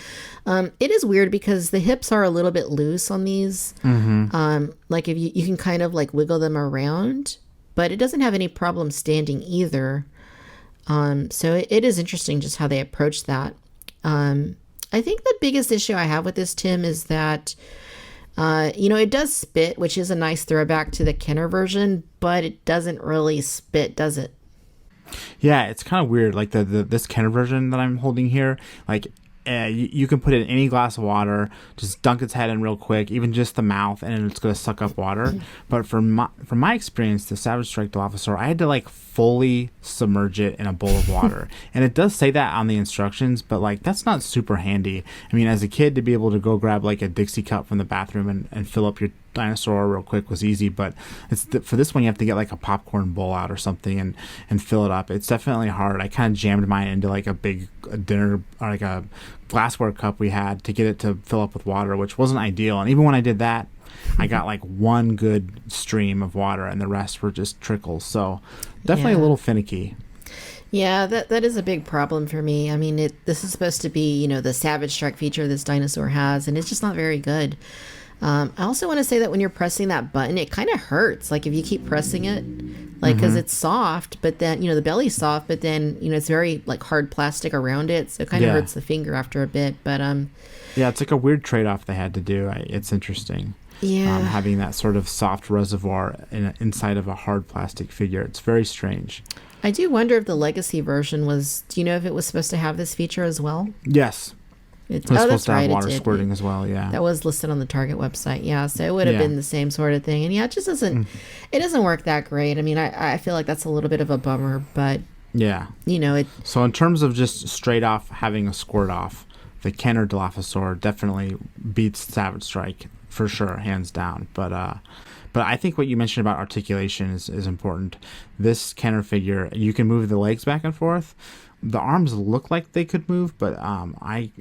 It is weird because the hips are a little bit loose on these. Like if you can kind of like wiggle them around, but it doesn't have any problem standing either. So it is interesting just how they approach that. I think the biggest issue I have with this, Tim, is that it does spit, which is a nice throwback to the Kenner version, but it doesn't really spit, does it? Yeah, it's kind of weird. Like this Kenner version that I'm holding here, like you can put it in any glass of water, just dunk its head in real quick, even just the mouth, and it's going to suck up water. But from my experience, the Savage Strike Dilophosaur, I had to like fully submerge it in a bowl of water. And it does say that on the instructions, but like that's not super handy. I mean, as a kid, to be able to go grab like a Dixie cup from the bathroom and fill up your dinosaur real quick was easy, but for this one you have to get like a popcorn bowl out or something and fill it up. It's definitely hard. I kind of jammed mine into like a dinner or like a glassware cup we had to get it to fill up with water, which wasn't ideal. And even when I did that, I got like one good stream of water and the rest were just trickles. So definitely a little finicky. Yeah, that is a big problem for me. I mean, this is supposed to be, the Savage Strike feature this dinosaur has, and it's just not very good. I also want to say that when you're pressing that button, it kind of hurts. Like if you keep pressing it, like because it's soft, but then the belly's soft, but then it's very like hard plastic around it, so it kind of hurts the finger after a bit. But yeah, it's like a weird trade-off they had to do. It's interesting. Yeah, having that sort of soft reservoir inside of a hard plastic figure. It's very strange. I do wonder if the Legacy version was. Do you know if it was supposed to have this feature as well? Yes. It was supposed to have water it squirting as well, yeah. That was listed on the Target website, yeah. So it would have been the same sort of thing. And it just doesn't, it doesn't work that great. I mean, I feel like that's a little bit of a bummer, but, yeah. So in terms of just straight off having a squirt off, the Kenner Dilophosaur definitely beats Savage Strike for sure, hands down. But I think what you mentioned about articulation is important. This Kenner figure, you can move the legs back and forth. The arms look like they could move, but I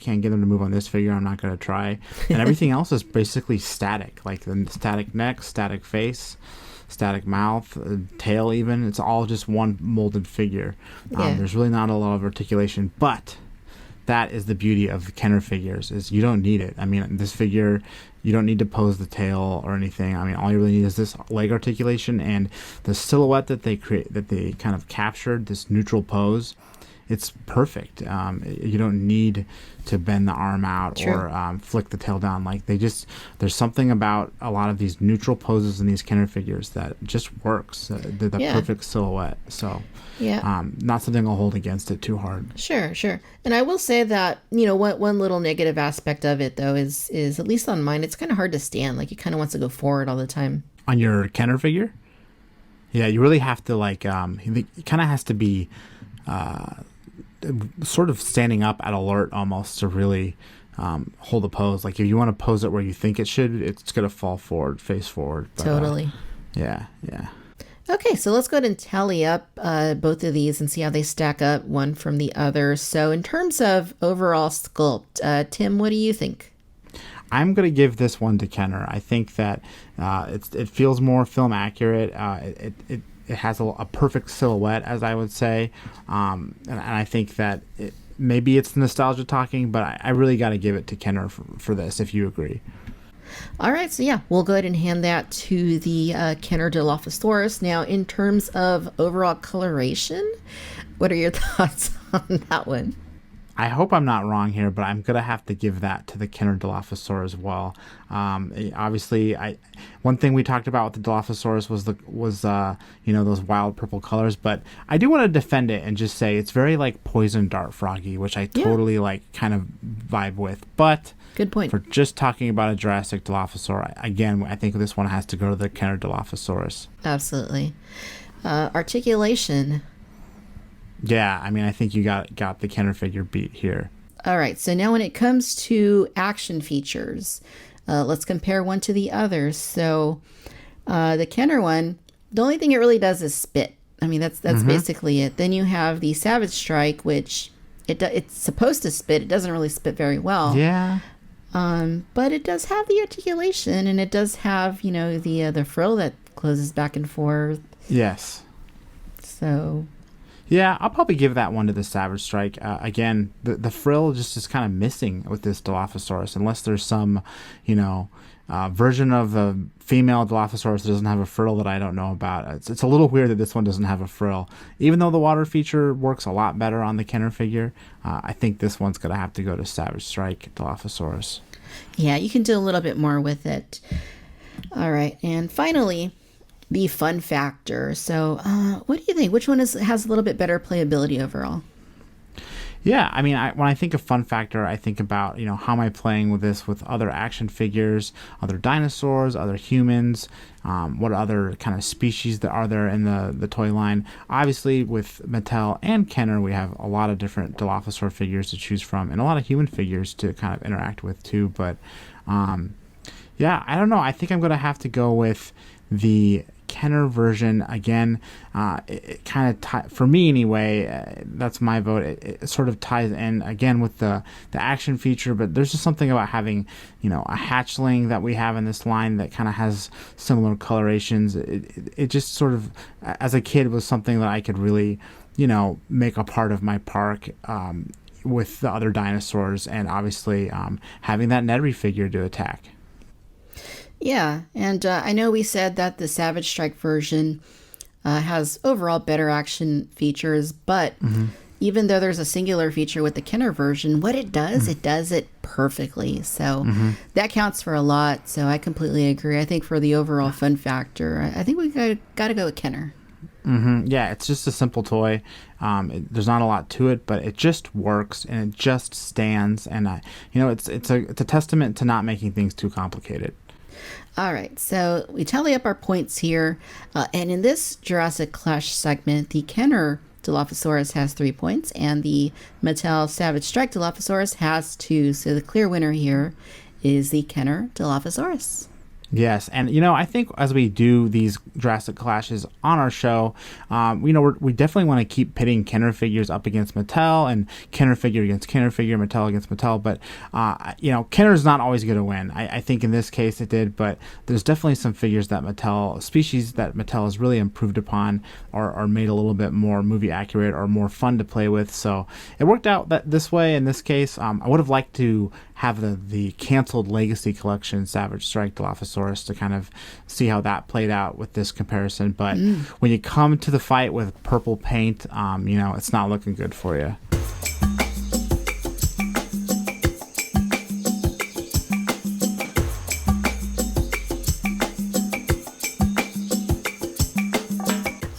can't get them to move on this figure. I'm not going to try. And everything else is basically static, like the static neck, static face, static mouth, tail even. It's all just one molded figure. There's really not a lot of articulation, but that is the beauty of the Kenner figures, is you don't need it. I mean, this figure, you don't need to pose the tail or anything. I mean, all you really need is this leg articulation and the silhouette that they kind of captured, this neutral pose. it's perfect. You don't need to bend the arm out True. or flick the tail down. Like there's something about a lot of these neutral poses in these Kenner figures that just works. The perfect silhouette. So not something I'll hold against it too hard. Sure. And I will say that, one little negative aspect of it, though, is at least on mine, it's kind of hard to stand. Like, it kind of wants to go forward all the time. On your Kenner figure? Yeah, you really have to, it kind of has to be sort of standing up at alert almost to really hold a pose. Like, if you want to pose it where you think it should, it's going to fall forward, face forward. But, totally. Yeah. Okay, so let's go ahead and tally up both of these and see how they stack up one from the other. So in terms of overall sculpt, Tim, what do you think? I'm going to give this one to Kenner. I think that it feels more film accurate. It has a perfect silhouette, as I would say. And I think that maybe it's nostalgia talking, but I really got to give it to Kenner for this, if you agree. All right, so we'll go ahead and hand that to the Kenner Dilophosaurus. Now, in terms of overall coloration, what are your thoughts on that one? I hope I'm not wrong here, but I'm gonna have to give that to the Kenner Dilophosaurus as well. Obviously, one thing we talked about with the Dilophosaurus was those wild purple colors, but I do want to defend it and just say it's very like poison dart froggy, which I totally kind of vibe with. But good point. For just talking about a Jurassic Dilophosaur, again, I think this one has to go to the Kenner Dilophosaurus. Absolutely. Articulation. Yeah, I mean, I think you got the Kenner figure beat here. All right, so now when it comes to action features, let's compare one to the other. So the Kenner one, the only thing it really does is spit. I mean, that's basically it. Then you have the Savage Strike, which it's supposed to spit. It doesn't really spit very well. Yeah. But it does have the articulation, and it does have, the frill that closes back and forth. Yes. So... yeah, I'll probably give that one to the Savage Strike. Again, the frill just is kind of missing with this Dilophosaurus, unless there's some, version of the female Dilophosaurus that doesn't have a frill that I don't know about. It's a little weird that this one doesn't have a frill. Even though the water feature works a lot better on the Kenner figure, I think this one's going to have to go to Savage Strike Dilophosaurus. Yeah, you can do a little bit more with it. All right, and finally... the fun factor. So what do you think? Which one has a little bit better playability overall? Yeah, I mean, when I think of fun factor, I think about, how am I playing with this with other action figures, other dinosaurs, other humans, what other kind of species that are there in the toy line. Obviously, with Mattel and Kenner, we have a lot of different Dilophosaur figures to choose from and a lot of human figures to kind of interact with too. But I don't know. I think I'm going to have to go with the Kenner version again. It kind of for me anyway, that's my vote. It sort of ties in again with the action feature, but there's just something about having a hatchling that we have in this line that kind of has similar colorations. It just sort of, as a kid, was something that I could really make a part of my park with the other dinosaurs, and obviously having that Nedry figure to attack. Yeah, and I know we said that the Savage Strike version has overall better action features, but even though there's a singular feature with the Kenner version, what it does it perfectly. So that counts for a lot. So I completely agree. I think for the overall fun factor, I think we got to go with Kenner. Yeah, it's just a simple toy. There's not a lot to it, but it just works and it just stands. And it's a testament to not making things too complicated. All right, so we tally up our points here. And in this Jurassic Clash segment, the Kenner Dilophosaurus has 3 points, and the Mattel Savage Strike Dilophosaurus has 2. So the clear winner here is the Kenner Dilophosaurus. Yes, and I think as we do these Jurassic Clashes on our show, we definitely want to keep pitting Kenner figures up against Mattel and Kenner figure against Kenner figure, Mattel against Mattel. But Kenner's not always going to win. I think in this case it did, but there's definitely some figures that species that Mattel has really improved upon or made a little bit more movie accurate or more fun to play with. So it worked out this way in this case. I would have liked to have the canceled Legacy Collection Savage Strike Dilophosaurus Dilophosaurus to kind of see how that played out with this comparison. But when you come to the fight with purple paint, it's not looking good for you.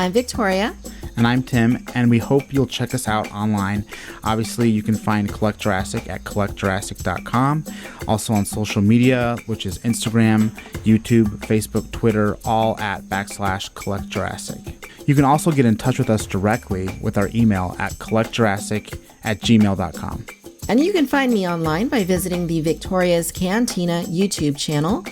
I'm Victoria. And I'm Tim, and we hope you'll check us out online. Obviously, you can find Collect Jurassic at collectjurassic.com. Also on social media, which is Instagram, YouTube, Facebook, Twitter, all at /Collect Jurassic. You can also get in touch with us directly with our email at collectjurassic@gmail.com. And you can find me online by visiting the Victoria's Cantina YouTube channel.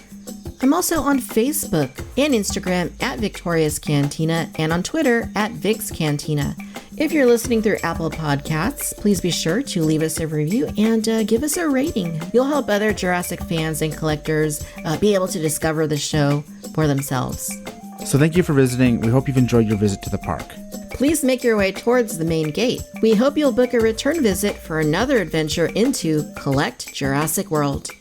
I'm also on Facebook and Instagram at Victoria's Cantina and on Twitter at Vic's Cantina. If you're listening through Apple Podcasts, please be sure to leave us a review and give us a rating. You'll help other Jurassic fans and collectors be able to discover the show for themselves. So thank you for visiting. We hope you've enjoyed your visit to the park. Please make your way towards the main gate. We hope you'll book a return visit for another adventure into Collect Jurassic World.